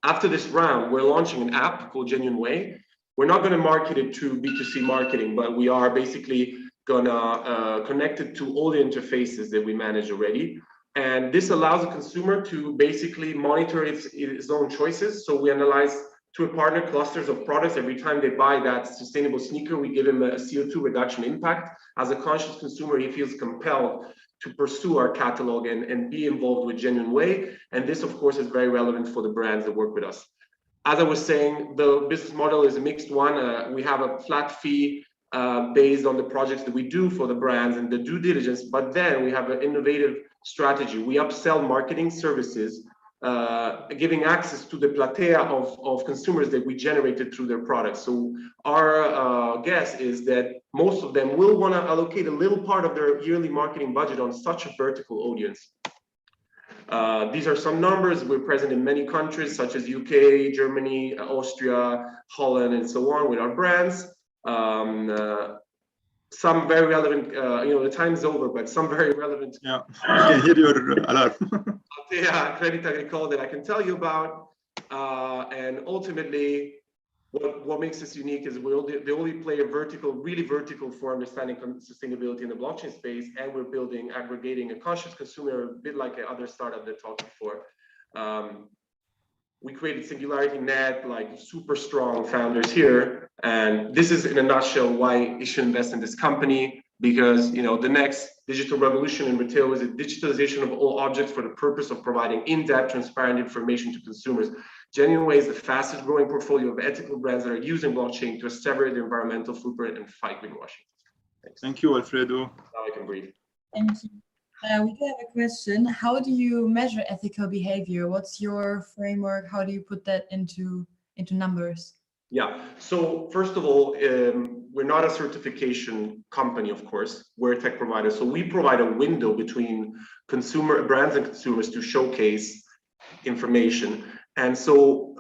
after this round, we're launching an app called Genuine Way. We're not going to market it through B2C marketing, but we are basically going to connect it to all the interfaces that we manage already. And this allows a consumer to basically monitor its own choices. So we analyze through a partner clusters of products. Every time they buy that sustainable sneaker, we give them a CO2 reduction impact. As a conscious consumer, he feels compelled to pursue our catalog and be involved with Genuine Way. And this, of course, is very relevant for the brands that work with us. As I was saying, the business model is a mixed one. We have a flat fee based on the projects that we do for the brands and the due diligence, but then we have an innovative strategy. We upsell marketing services, giving access to the platea of consumers that we generated through their products. So our guess is that most of them will want to allocate a little part of their yearly marketing budget on such a vertical audience. These are some numbers. We're present in many countries such as UK, Germany, Austria, Holland, and so on with our brands. Some very relevant, the time's over, but some very relevant. Yeah, I can hear your alarm. Yeah, Crédit Agricole that I can tell you about. And ultimately, what makes us unique is they only play a really vertical for understanding sustainability in the blockchain space, and we're building, aggregating a conscious consumer, a bit like other startup that talked before. We created Singularity Net, like super strong founders here, and this is in a nutshell why you should invest in this company. Because the next digital revolution in retail is a digitalization of all objects for the purpose of providing in-depth, transparent information to consumers. Genuineway is the fastest growing portfolio of ethical brands that are using blockchain to separate their environmental footprint and fight greenwashing. Thanks. Thank you, Alfredo. Now I can breathe. Thank you. We do have a question. How do you measure ethical behavior? What's your framework? How do you put that into numbers? Yeah, so first of all, we're not a certification company, of course. We're a tech provider. So we provide a window between brands and consumers to showcase information. And so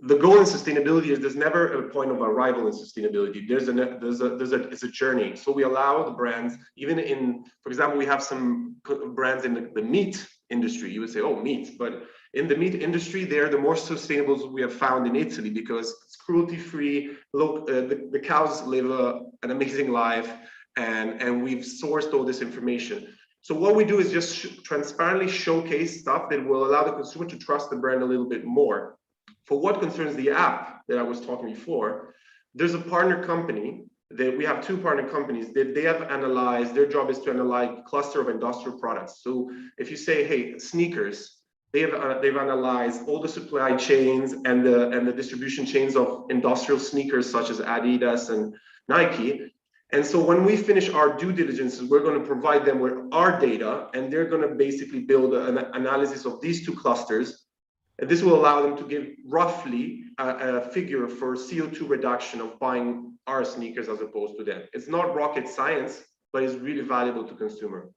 the goal in sustainability is there's never a point of arrival in sustainability. It's a journey. So we allow the brands, even for example, we have some brands in the meat industry. You would say, oh, meat, but in the meat industry, they're the more sustainable we have found in Italy because it's cruelty-free. Look, the cows live an amazing life, and we've sourced all this information. So what we do is just transparently showcase stuff that will allow the consumer to trust the brand a little bit more. For what concerns the app that I was talking before, there's a partner company that we have two partner companies that they have analyzed. Their job is to analyze a cluster of industrial products. So if you say, hey, sneakers, they've analyzed all the supply chains and the distribution chains of industrial sneakers such as Adidas and Nike. And so when we finish our due diligence, we're going to provide them with our data, and they're going to basically build an analysis of these two clusters. And this will allow them to give roughly a figure for CO2 reduction of buying our sneakers as opposed to them. It's not rocket science, but it's really valuable to consumer.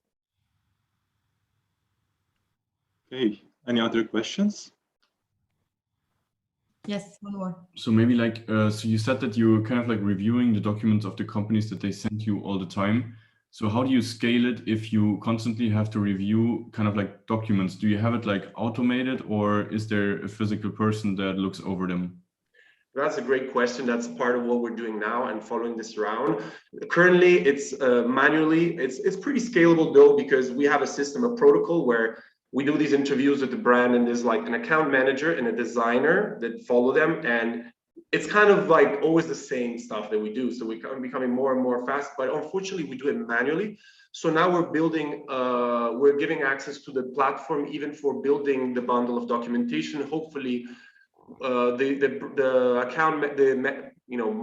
Okay. Any other questions? Yes, one more. So maybe so you said that you're kind of reviewing the documents of the companies that they send you all the time. So how do you scale it if you constantly have to review kind of documents? Do you have it automated, or is there a physical person that looks over them? That's a great question. That's part of what we're doing now and following this round. Currently, it's manually. It's pretty scalable though, because we have a system, a protocol where we do these interviews with the brand, and there's an account manager and a designer that follow them, and it's kind of always the same stuff that we do. So we're becoming more and more fast, but unfortunately we do it manually. So now we're building, we're giving access to the platform even for building the bundle of documentation. Hopefully, the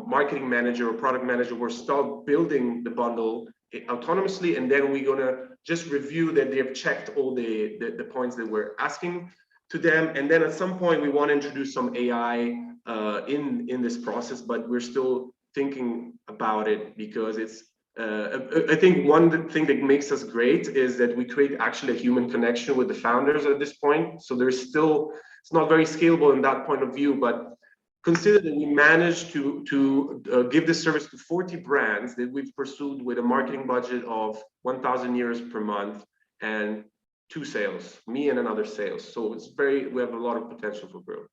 marketing manager or product manager will start building the bundle autonomously, and then we're gonna just review that they have checked all the points that we're asking to them. And then at some point we want to introduce some AI in this process, but we're still thinking about it because it's I think one thing that makes us great is that we create actually a human connection with the founders at this point. So there's still, it's not very scalable in that point of view, but consider that we managed to give this service to 40 brands that we've pursued with a marketing budget of 1,000 euros per month and 2 sales, me and another sales. So it's we have a lot of potential for growth.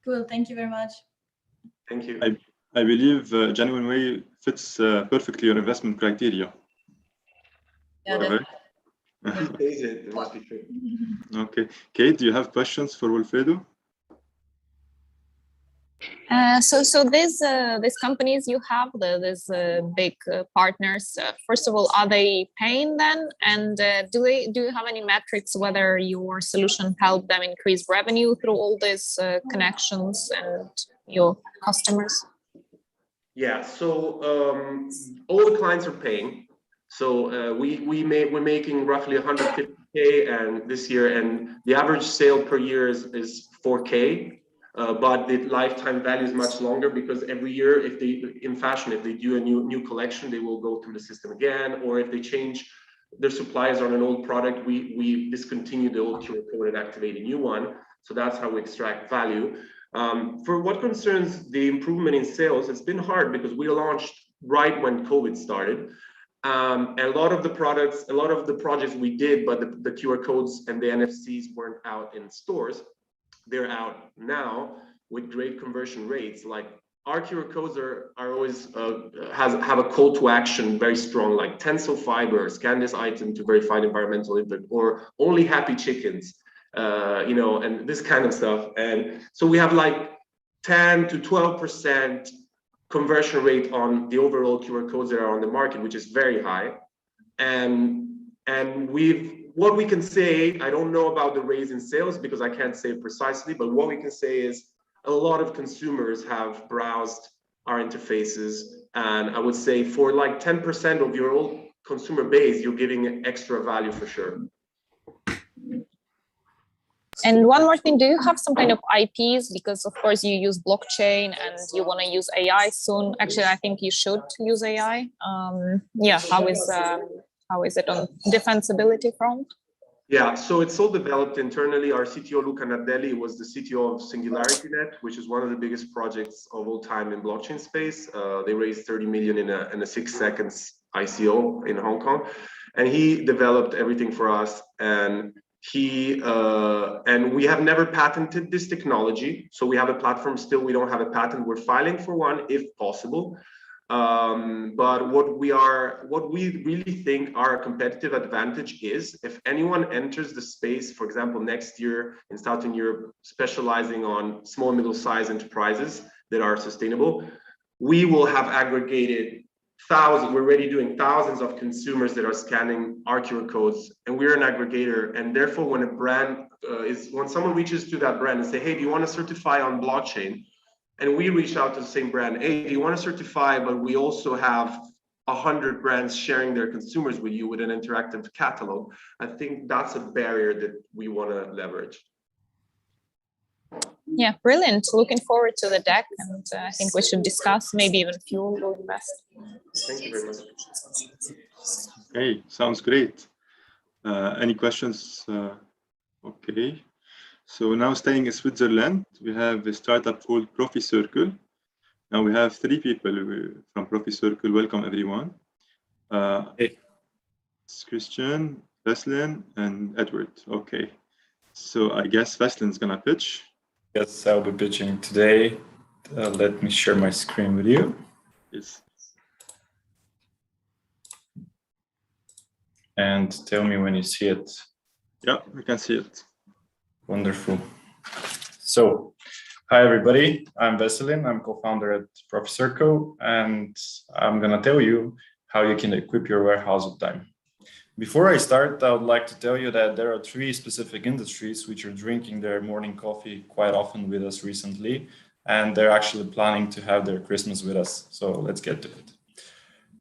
Cool, thank you very much. Thank you. I believe Jänsch fits perfectly your investment criteria. Yeah, definitely. It must be true. Okay, Kate, do you have questions for Wilfredo? So these companies you have, these big partners, first of all, are they paying then? And do you have any metrics whether your solution helped them increase revenue through all these connections and your customers? Yeah, so all the clients are paying. So we're making roughly 150K and this year, and the average sale per year is 4K. But the lifetime value is much longer because every year, if they do a new collection, they will go through the system again, or if they change their suppliers are on an old product, we discontinue the old QR code and activate a new one. So that's how we extract value. For what concerns the improvement in sales, it's been hard because we launched right when COVID started. And a lot of the projects we did, but the QR codes and the NFCs weren't out in stores. They're out now with great conversion rates. Like our QR codes are always have a call to action very strong, like Tensile Fiber, scan this item to verify environmental impact, or only happy chickens, and this kind of stuff. And so we have like 10 to 12% conversion rate on the overall QR codes that are on the market, which is very high. And what we can say, I don't know about the raise in sales because I can't say it precisely, but what we can say is a lot of consumers have browsed our interfaces. And I would say for like 10% of your old consumer base, you're giving extra value for sure. And one more thing, do you have some kind of IPs? Because of course you use blockchain and you want to use AI soon. Actually, I think you should use AI. How is it on defensibility front? Yeah, so it's all developed internally. Our CTO, Luca Nardelli, was the CTO of SingularityNet, which is one of the biggest projects of all time in blockchain space. They raised 30 million in a 6 seconds ICO in Hong Kong. And he developed everything for us. And we have never patented this technology. So we have a platform still, we don't have a patent. We're filing for one if possible. But what we really think our competitive advantage is, if anyone enters the space, for example, next year in Southern Europe, specializing on small and middle-sized enterprises that are sustainable, we will have aggregated thousands. We're already doing thousands of consumers that are scanning our QR codes, and we're an aggregator. And therefore, when a brand when someone reaches to that brand and say, hey, do you want to certify on blockchain? And we reach out to the same brand, hey, do you want to certify? But we also have 100 brands sharing their consumers with you with an interactive catalog. I think that's a barrier that we want to leverage. Yeah, brilliant. Looking forward to the deck, and I think we should discuss, maybe even Fuel will invest. Thank you very much. Okay, sounds great. Any questions? Okay. So now staying in Switzerland, we have a startup called Profi Circle. Now we have 3 people from Profi Circle. Welcome everyone. Hey. It's Christian, Veslin, and Edward. Okay. So I guess Veslin's gonna pitch. Yes, I'll be pitching today. Let me share my screen with you. Yes. And tell me when you see it. Yeah, we can see it. Wonderful. So, hi everybody, I'm Veselin, I'm co-founder at Profi Circle, and I'm gonna tell you how you can equip your warehouse with time. Before I start, I would like to tell you that there are 3 specific industries which are drinking their morning coffee quite often with us recently, and they're actually planning to have their Christmas with us. So let's get to it.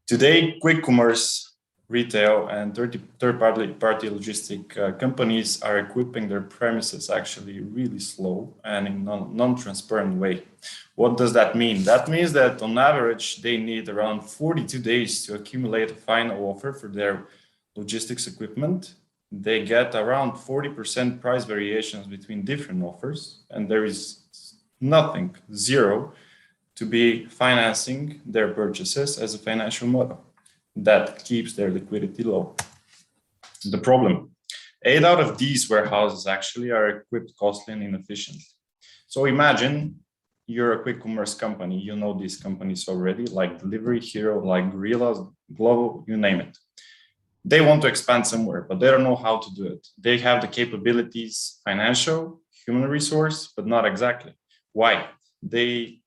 Today, quick commerce, retail, and third-party logistic companies are equipping their premises actually really slow and in non-transparent way. What does that mean? That means that on average, they need around 42 days to accumulate a final offer for their logistics equipment. They get around 40% price variations between different offers, and there is nothing, zero, to be financing their purchases as a financial model. That keeps their liquidity low. The problem, 8 out of these warehouses actually are equipped costly and inefficient. So imagine you're a quick commerce company, you know these companies already, like Delivery Hero, like Gorillas, Glovo, you name it. They want to expand somewhere, but they don't know how to do it. They have the capabilities, financial, human resource, but not exactly. Why? They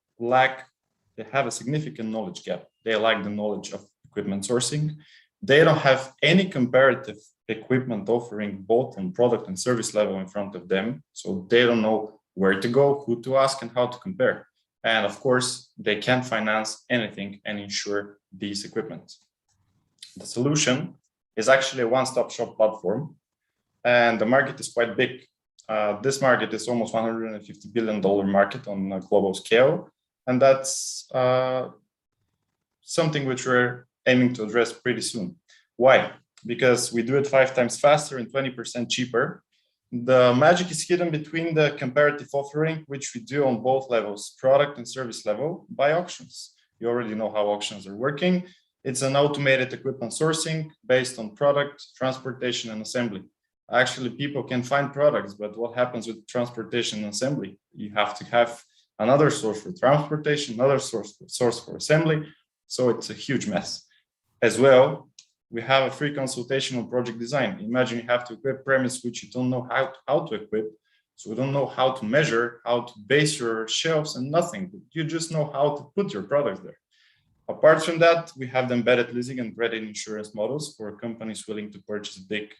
have a significant knowledge gap. They lack the knowledge of equipment sourcing. They don't have any comparative equipment offering both on product and service level in front of them. So they don't know where to go, who to ask, and how to compare. And of course, they can't finance anything and insure these equipment. The solution is actually a one-stop shop platform, and the market is quite big. This market is almost $150 billion market on a global scale. And that's something which we're aiming to address pretty soon. Why? because we do it 5 times faster and 20% cheaper. The magic is hidden between the comparative offering, which we do on both levels, product and service level, by auctions. You already know how auctions are working. It's an automated equipment sourcing based on product, transportation, and assembly. Actually, people can find products, but what happens with transportation and assembly? You have to have another source for transportation, another source for assembly. So it's a huge mess. As well, we have a free consultation on project design. Imagine you have to equip premise which you don't know how to equip. So we don't know how to measure, how to base your shelves and nothing. You just know how to put your products there. Apart from that, we have the embedded leasing and credit insurance models for companies willing to purchase big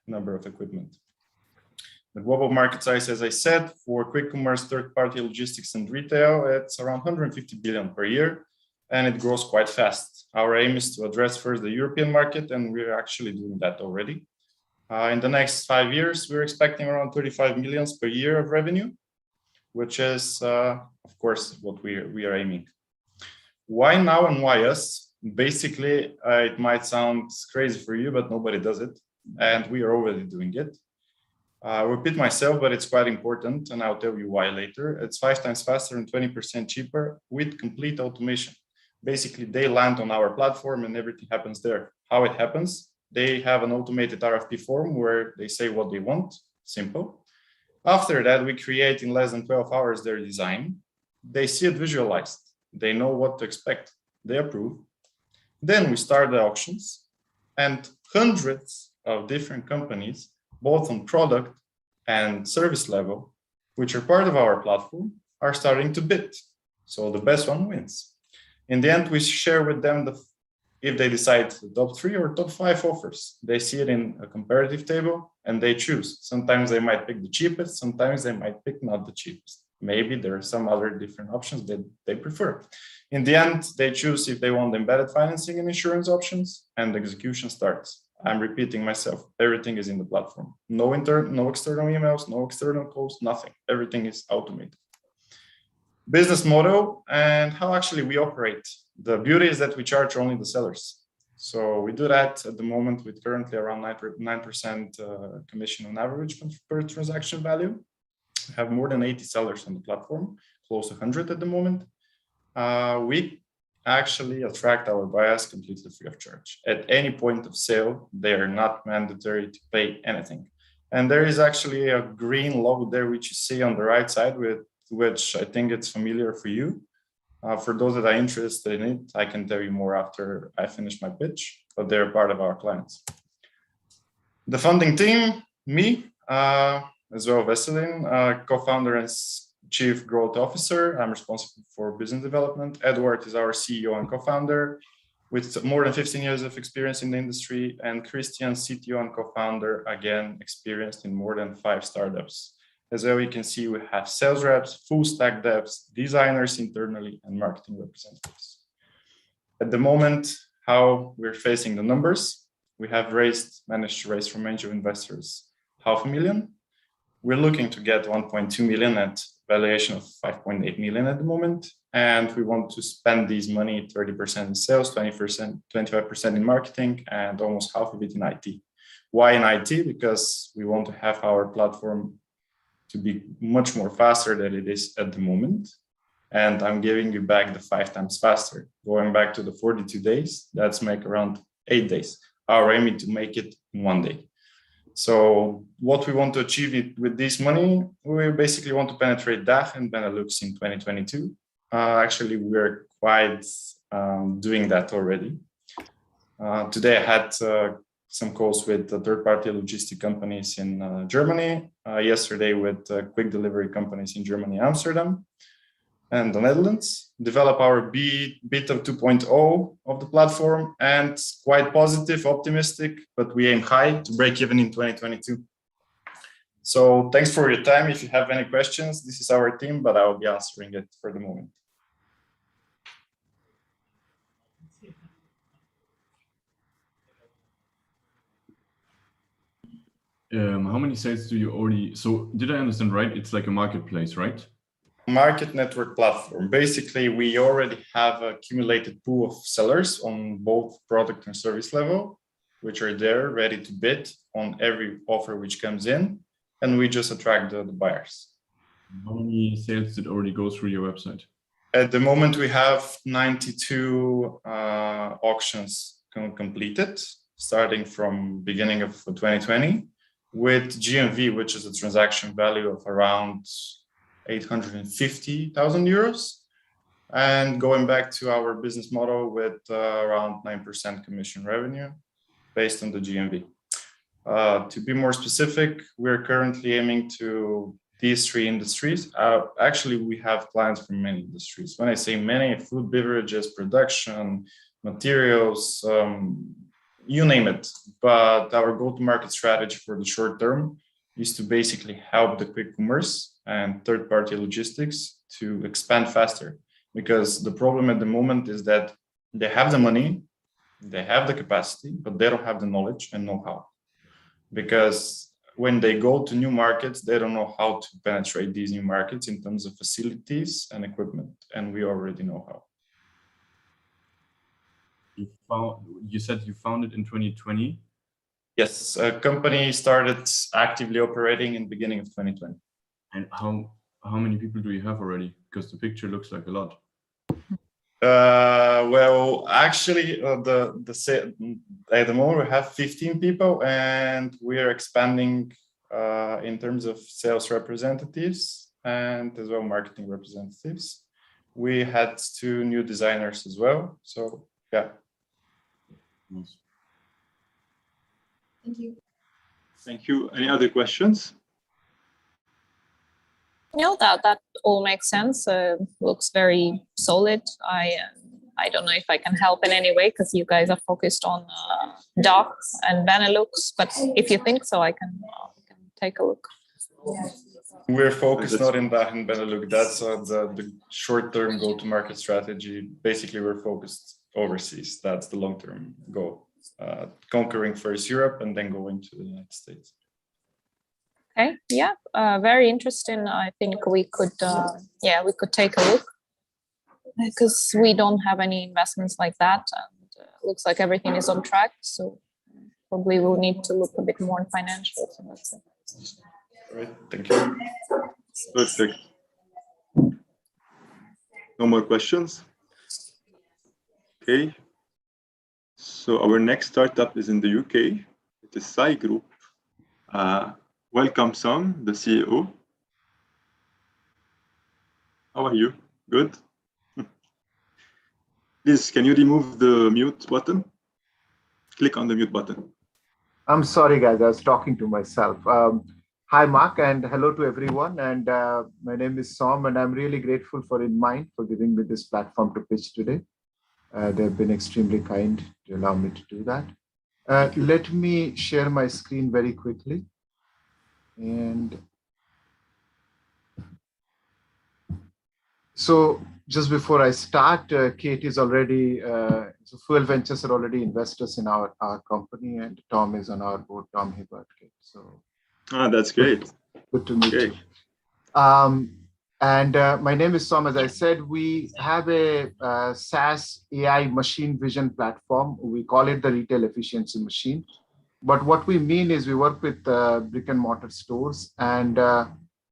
number of equipment. The global market size, as I said, for quick commerce, third-party logistics and retail, it's around 150 billion per year, and it grows quite fast. Our aim is to address first the European market, and we're actually doing that already. In the next 5 years, we're expecting around 35 million per year of revenue, which is, of course, what we are aiming. Why now and why us? Basically, it might sound crazy for you, but nobody does it, and we are already doing it. I'll repeat myself, but it's quite important, and I'll tell you why later. It's 5 times faster and 20% cheaper with complete automation. Basically, they land on our platform and everything happens there. How it happens? They have an automated RFP form where they say what they want, simple. After that, we create in less than 12 hours their design. They see it visualized. They know what to expect. They approve. Then we start the auctions, and hundreds of different companies, both on product and service level, which are part of our platform, are starting to bid. So the best one wins. In the end, we share with them if they decide the top 3 or top 5 offers. They see it in a comparative table and they choose. Sometimes they might pick the cheapest, sometimes they might pick not the cheapest. Maybe there are some other different options that they prefer. In the end, they choose if they want embedded financing and insurance options, and the execution starts. I'm repeating myself, everything is in the platform. No external emails, no external calls, nothing. Everything is automated. Business model and how actually we operate. The beauty is that we charge only the sellers. So we do that at the moment with currently around 9% commission on average per transaction value. We have more than 80 sellers on the platform, close to 100 at the moment. We actually attract our buyers completely free of charge. At any point of sale, they are not mandatory to pay anything. And there is actually a green logo there, which you see on the right side, which I think it's familiar for you. For those that are interested in it, I can tell you more after I finish my pitch, but they're part of our clients. The funding team, me, as well Veselin, co-founder and chief growth officer. I'm responsible for business development. Edward is our CEO and co-founder with more than 15 years of experience in the industry, and Christian, CTO and co-founder, again, experienced in more than 5 startups. As well, you can see we have sales reps, full stack devs, designers internally, and marketing representatives. At the moment, how we're facing the numbers, we have managed to raise from angel investors 500,000. We're looking to get 1.2 million at valuation of 5.8 million at the moment. And we want to spend this money 30% in sales, 25% in marketing, and almost half of it in IT. Why in IT? Because we want to have our platform to be much more faster than it is at the moment. And I'm giving you back the 5 times faster. Going back to the 42 days, that's make around 8 days. Our aim is to make it in 1 day. So what we want to achieve with this money, we basically want to penetrate DACH and Benelux in 2022. Actually, we're quite doing that already. Today I had some calls with third-party logistic companies in Germany. Yesterday with quick delivery companies in Germany, Amsterdam, and the Netherlands. Develop our beta 2.0 of the platform, and quite positive, optimistic, but we aim high to break even in 2022. So thanks for your time. If you have any questions, this is our team, but I will be answering it for the moment. How many sites do you already, so did I understand right? It's like a marketplace, right? Market network platform. Basically, we already have accumulated pool of sellers on both product and service level. which are there ready to bid on every offer which comes in, and we just attract the buyers. How many sales did already go through your website? At the moment, we have 92 auctions completed, starting from beginning of 2020, with GMV, which is a transaction value of around 850,000 euros. And going back to our business model with around 9% commission revenue based on the GMV. To be more specific, we're currently aiming to these three industries. Actually, we have clients from many industries. When I say many, food, beverages, production, materials, you name it. But our go-to-market strategy for the short term is to basically help the quick commerce and third-party logistics to expand faster. Because the problem at the moment is that they have the money, they have the capacity, but they don't have the knowledge and know-how. Because when they go to new markets, they don't know how to penetrate these new markets in terms of facilities and equipment, and we already know how. You said you founded in 2020? Yes, a company started actively operating in the beginning of 2020. And how many people do you have already? Because the picture looks like a lot. Well, actually, at the moment we have 15 people, and we are expanding in terms of sales representatives and as well marketing representatives. We had 2 new designers as well. So yeah. Nice. Thank you. Thank you. Any other questions? No, that all makes sense. Looks very solid. I don't know if I can help in any way because you guys are focused on DACH and Benelux, but if you think so, I can take a look. We're focused not in DACH and Benelux. That's the short-term go-to-market strategy. Basically, we're focused overseas. That's the long-term goal. Conquering first Europe and then going to the United States. Okay, yeah, very interesting. I think we could take a look because we don't have any investments like that, and looks like everything is on track. So probably we'll need to look a bit more on financials. And that's it. All right, thank you. Perfect. No more questions? Okay. So our next startup is in the UK. It is Scigroup. Welcome, Sam, the CEO. How are you? Good? Please, can you remove the mute button? Click on the mute button. I'm sorry, guys. I was talking to myself. Hi, Mark, and hello to everyone. And my name is Sam, and I'm really grateful for InnMind for giving me this platform to pitch today. They've been extremely kind to allow me to do that. Let me share my screen very quickly. And so just before I start, Kate is already, so Fuel Ventures are already investors in our company, and Tom is on our board, Tom Hibbert. So that's great. Good to meet you. And my name is Tom. As I said, we have a SaaS AI machine vision platform. We call it the Retail Efficiency Machine. But what we mean is we work with brick and mortar stores, and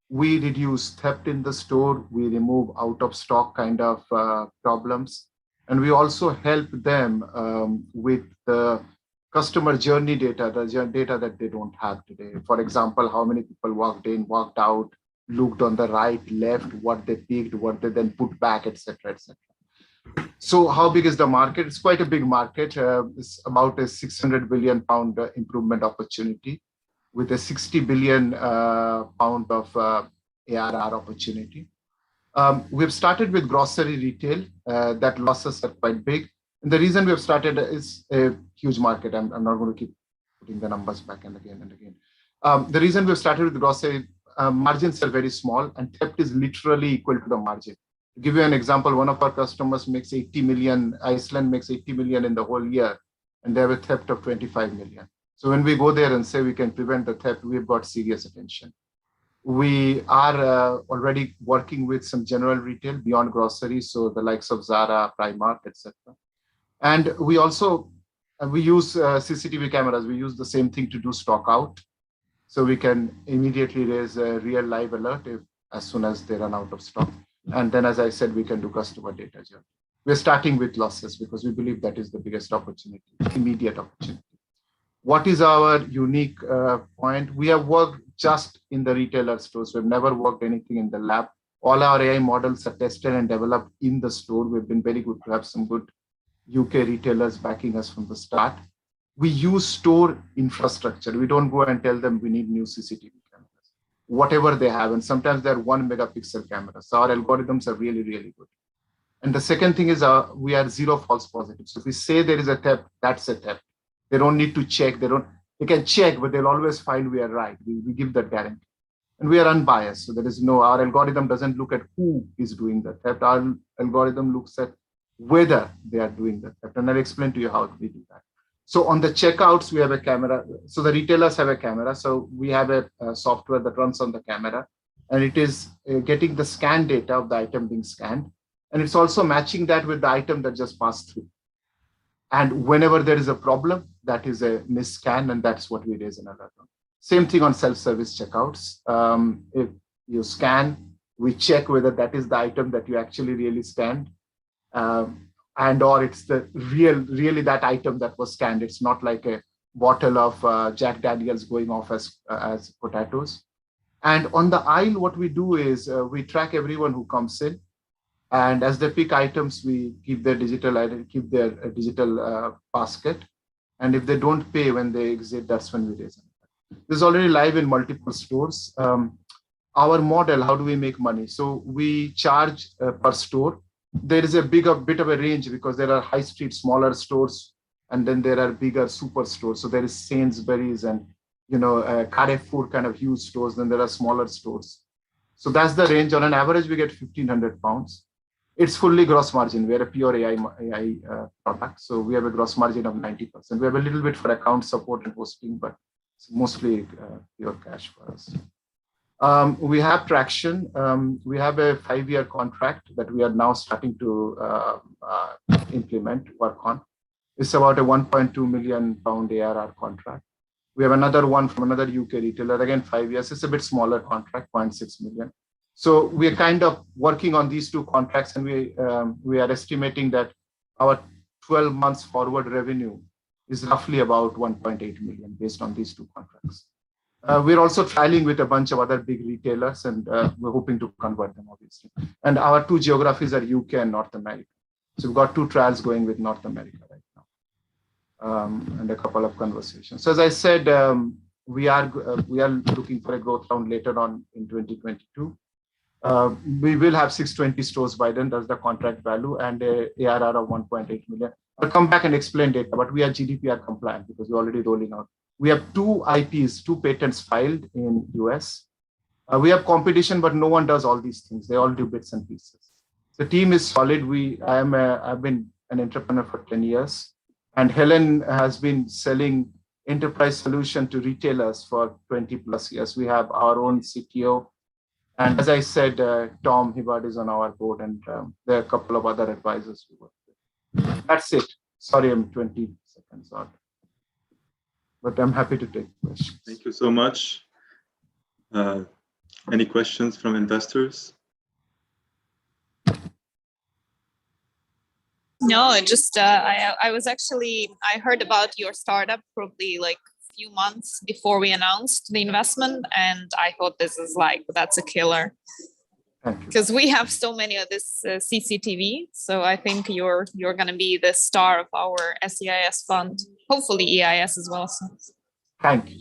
we reduce theft in the store. We remove out of stock kind of problems. And we also help them with the customer journey data, the data that they don't have today. For example, how many people walked in, walked out, looked on the right, left, what they picked, what they then put back, etc., etc. So how big is the market? It's quite a big market. It's about a 600 billion pound improvement opportunity with a 60 billion pound of ARR opportunity. We've started with grocery retail. That losses are quite big. And the reason we've started is a huge market. I'm not going to keep putting the numbers back and again and again. The reason we've started with grocery, margins are very small, and theft is literally equal to the margin. To give you an example, one of our customers makes 80 million, Iceland makes 80 million in the whole year, and they have a theft of 25 million. So when we go there and say we can prevent the theft, we've got serious attention. We are already working with some general retail beyond groceries, so the likes of Zara, Primark, etc. And we also we use CCTV cameras. We use the same thing to do stock out. So we can immediately raise a real live alert as soon as they run out of stock. And then, as I said, we can do customer data journey. We're starting with losses because we believe that is the biggest opportunity, immediate opportunity. What is our unique point? We have worked just in the retailer stores. We've never worked anything in the lab. All our AI models are tested and developed in the store. We've been very good to have some good UK retailers backing us from the start. We use store infrastructure. We don't go and tell them we need new CCTV cameras, whatever they have. And sometimes they're 1 megapixel cameras. So our algorithms are really, really good. And the second thing is we are zero false positives. So if we say there is a theft, that's a theft. They don't need to check. They can check, but they'll always find we are right. We give that guarantee. And we are unbiased. So our algorithm doesn't look at who is doing the theft. Our algorithm looks at whether they are doing the theft. And I'll explain to you how we do that. So on the checkouts, we have a camera. So the retailers have a camera. So we have a software that runs on the camera. And it is getting the scan data of the item being scanned. And it's also matching that with the item that just passed through. And whenever there is a problem, that is a misscan, and that's what we raise an alert on. Same thing on self-service checkouts. If you scan, we check whether that is the item that you actually really scanned, and or it's the really that item that was scanned. It's not like a bottle of Jack Daniels going off as potatoes. And on the aisle, what we do is we track everyone who comes in. And as they pick items, we keep their digital basket. And if they don't pay when they exit, that's when we raise it. This is already live in multiple stores. Our model, how do we make money? So we charge per store. There is a bit of a range because there are high street, smaller stores, and then there are bigger super stores. So there is Sainsbury's and Carrefour kind of huge stores. Then there are smaller stores. So that's the range. On an average, we get £1,500. It's fully gross margin. We're a pure AI product. So we have a gross margin of 90%. We have a little bit for account support and hosting, but it's mostly pure cash for us. We have traction. We have a 5-year contract that we are now starting to work on. It's about a £1.2 million ARR contract. We have another one from another UK retailer, again, 5 years. It's a bit smaller contract, 0.6 million. So we are kind of working on these two contracts, and we are estimating that our 12 months forward revenue is roughly about 1.8 million based on these two contracts. We're also trialing with a bunch of other big retailers, and we're hoping to convert them, obviously. And our two geographies are UK and North America. So we've got 2 trials going with North America right now, and a couple of conversations. So as I said, we are looking for a growth round later on in 2022. We will have 620 stores by then. That's the contract value, and a ARR of 1.8 million. I'll come back and explain data, but we are GDPR compliant because we're already rolling out. We have 2 IPs, 2 patents filed in US. We have competition, but no one does all these things. They all do bits and pieces. The team is solid. I've been an entrepreneur for 10 years, and Helen has been selling enterprise solution to retailers for 20 plus years. We have our own CTO. And as I said, Tom Hibbard is on our board, and there are a couple of other advisors we work with. That's it. Sorry, I'm 20 seconds out, but I'm happy to take questions. Thank you so much. Any questions from investors? No, just I heard about your startup probably like few months before we announced the investment, and I thought that's a killer because we have so many of this CCTV. So I think you're going to be the star of our SEIS fund, hopefully EIS as well. So. Thank you.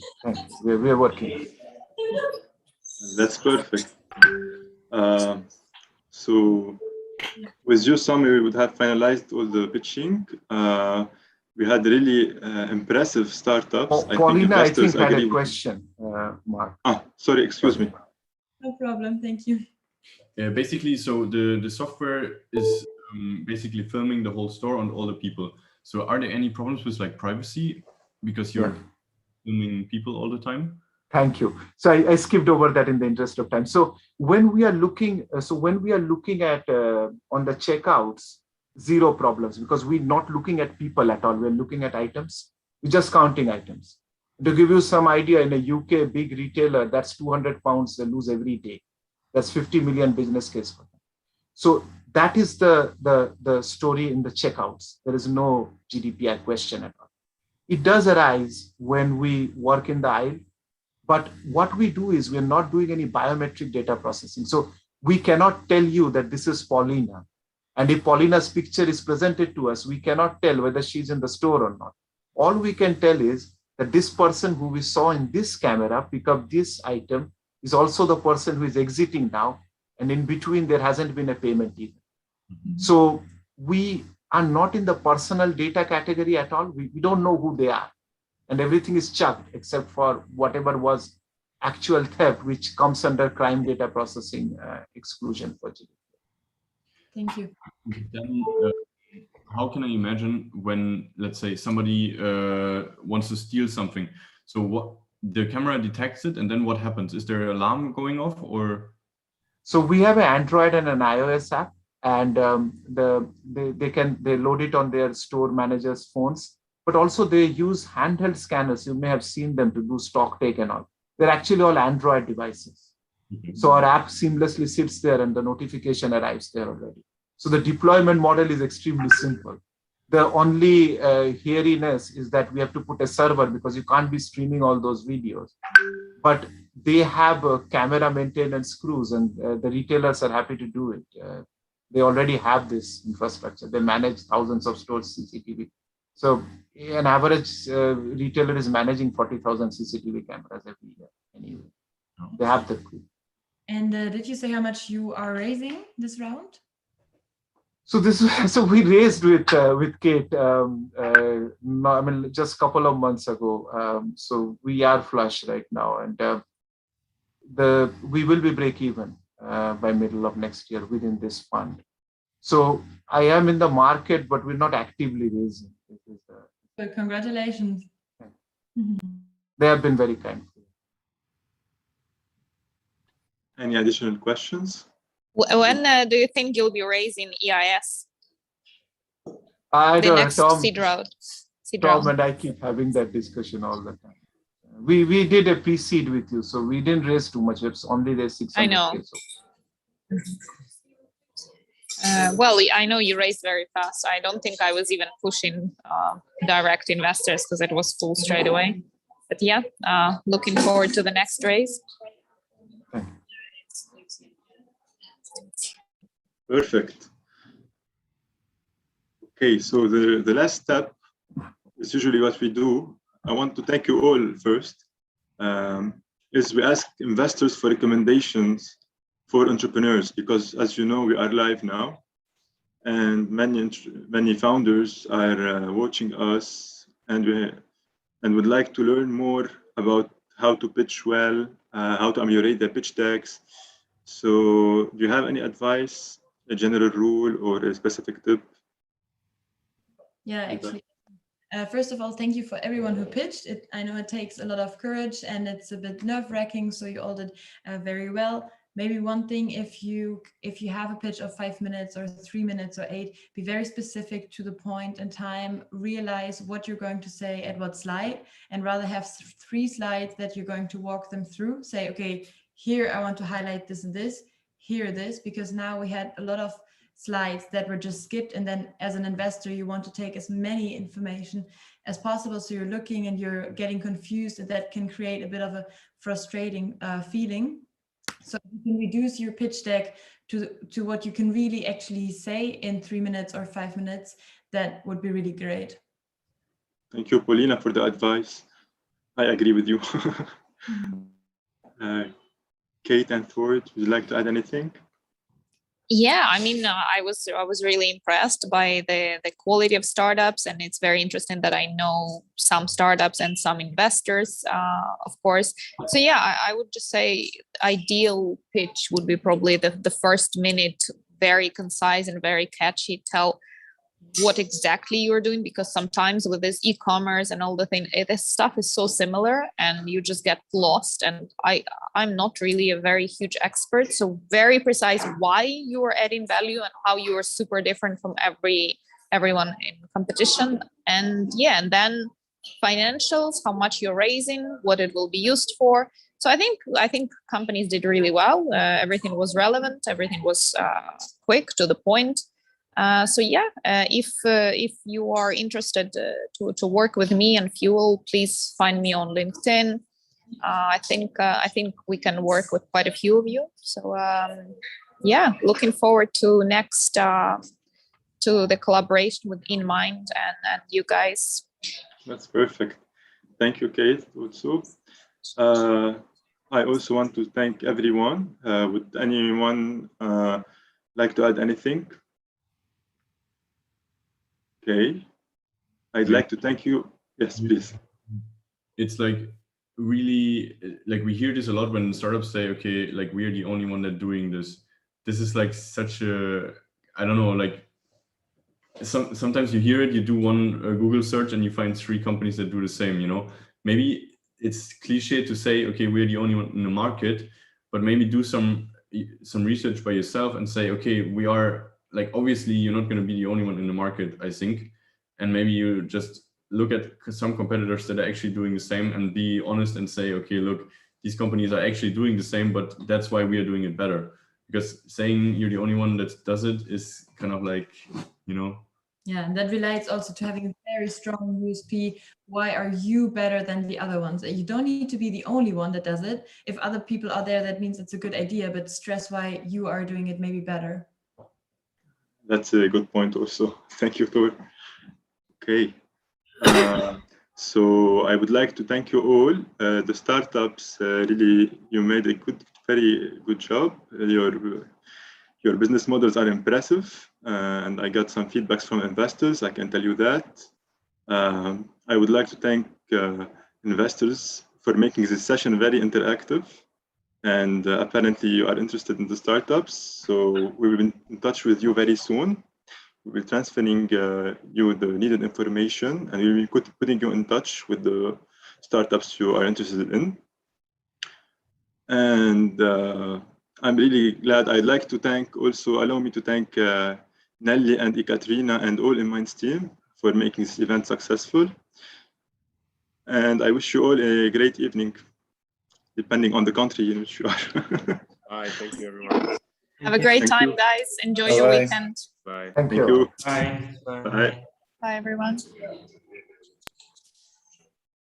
We're working. That's perfect. So with your summary, we would have finalized all the pitching. We had really impressive startups. Paulina, I think had a question, Mark. Sorry, excuse me. No problem, thank you. Basically, so the software is basically filming the whole store on all the people. So are there any problems with like privacy because you're filming people all the time? Thank you. So I skipped over that in the interest of time. So when we are looking, at on the checkouts, zero problems because we're not looking at people at all. We're looking at items. We're just counting items. To give you some idea, in a UK big retailer, that's 200 pounds they lose every day. That's 50 million business case for them. So that is the story in the checkouts. There is no GDPR question at all. It does arise when we work in the aisle, but what we do is we're not doing any biometric data processing. So we cannot tell you that this is Paulina. And if Paulina's picture is presented to us, we cannot tell whether she's in the store or not. All we can tell is that this person who we saw in this camera pick up this item is also the person who is exiting now. And in between, there hasn't been a payment either. Mm-hmm. So we are not in the personal data category at all. We don't know who they are. And everything is chucked except for whatever was actual theft, which comes under crime data processing exclusion for GDPR. Thank you. Then, how can I imagine when, let's say, somebody wants to steal something? So what the camera detects it, and then what happens? Is there an alarm going off, or? So we have an Android and an iOS app, and they load it on their store managers' phones. But also they use handheld scanners. You may have seen them to do stock take and all. They're actually all Android devices. Mm-hmm. So our app seamlessly sits there, and the notification arrives there already. So the deployment model is extremely simple. The only hairiness is that we have to put a server because you can't be streaming all those videos. But they have camera maintenance crews, and the retailers are happy to do it. They already have this infrastructure. They manage thousands of stores CCTV. So an average retailer is managing 40,000 CCTV cameras every year. Anyway, they have the crew. And did you say how much you are raising this round? So we raised with Kate, just a couple of months ago. So we are flush right now, and we will be break even by middle of next year within this fund. So I am in the market, but we're not actively raising. So congratulations. They have been very kind. Any additional questions? When do you think you'll be raising EIS? I don't know, Tom and I keep having that discussion all the time. We did a pre-seed with you, so we didn't raise too much. It's only the 600. I know. Well, I know you raised very fast. I don't think I was even pushing direct investors because it was full straight away. But yeah, looking forward to the next raise. Perfect. Okay, so the last step is usually what we do. I want to thank you all first. Is we ask investors for recommendations for entrepreneurs, because as you know, we are live now, and many founders are watching us, and would like to learn more about how to pitch well, how to ameliorate their pitch decks. So do you have any advice, a general rule or a specific tip? Yeah, actually, first of all, thank you for everyone who pitched. I know it takes a lot of courage and it's a bit nerve-wracking, so you all did very well. Maybe one thing, if you have a pitch of 5 minutes or 3 minutes or 8, be very specific to the point in time, realize what you're going to say at what slide, and rather have 3 slides that you're going to walk them through. Say, okay, here I want to highlight this and this, here this, because now we had a lot of slides that were just skipped, and then as an investor you want to take as many information as possible, so you're looking and you're getting confused, and that can create a bit of a frustrating feeling. So you can reduce your pitch deck to what you can really actually say in 3 minutes or 5 minutes. That would be really great. Thank you, Paulina, for the advice. I agree with you. Kate and Thore, would you like to add anything? Yeah, I mean, I was really impressed by the quality of startups, and it's very interesting that I know some startups and some investors, of course. So yeah, I would just say ideal pitch would be probably the first minute, very concise and very catchy. Tell what exactly you're doing, because sometimes with this e-commerce and all the thing, this stuff is so similar and you just get lost. And I'm not really a very huge expert, so very precise why you are adding value and how you are super different from everyone in competition. And yeah, and then financials, how much you're raising, what it will be used for. So I think companies did really well. Everything was relevant, everything was quick, to the point. So yeah, if you are interested to work with me and Fuel, please find me on LinkedIn. I think we can work with quite a few of you. So yeah, looking forward to next to the collaboration with InnMind and you guys. That's perfect. Thank you, Kate. Also, I also want to thank everyone. Would anyone like to add anything? Okay, I'd like to thank you. Yes, please. It's like really, like we hear this a lot when startups say, okay, like we're the only one that doing this. This is like such a, I don't know, like sometimes you hear it, you do one Google search and you find 3 companies that do the same, you know. Maybe it's cliche to say, okay, we're the only one in the market, but maybe do some research by yourself and say, okay, we are, like, obviously you're not going to be the only one in the market, I think. And maybe you just look at some competitors that are actually doing the same and be honest and say, okay, look, these companies are actually doing the same, but that's why we are doing it better. Because saying you're the only one that does it is kind of like, you know. Yeah, and that relates also to having a very strong USP. Why are you better than the other ones? You don't need to be the only one that does it. If other people are there, that means it's a good idea, but stress why you are doing it maybe better. That's a good point also. Thank you, Thore. Okay. So I would like to thank you all. The startups, really, you made a very good job. Your business models are impressive, and I got some feedbacks from investors, I can tell you that. I would like to thank investors for making this session very interactive. And apparently you are interested in the startups, so we will be in touch with you very soon. We will be transferring you the needed information, and we will be putting you in touch with the startups you are interested in. And I'm really glad. I'd like to thank also, allow me to thank Nelly and Kateryna and all InnMind's team for making this event successful. And I wish you all a great evening, depending on the country in which you are. Bye. Thank you, everyone. Have a great time, guys. Enjoy your weekend. Bye. Thank Thank you. you. Bye. Bye. Bye, everyone.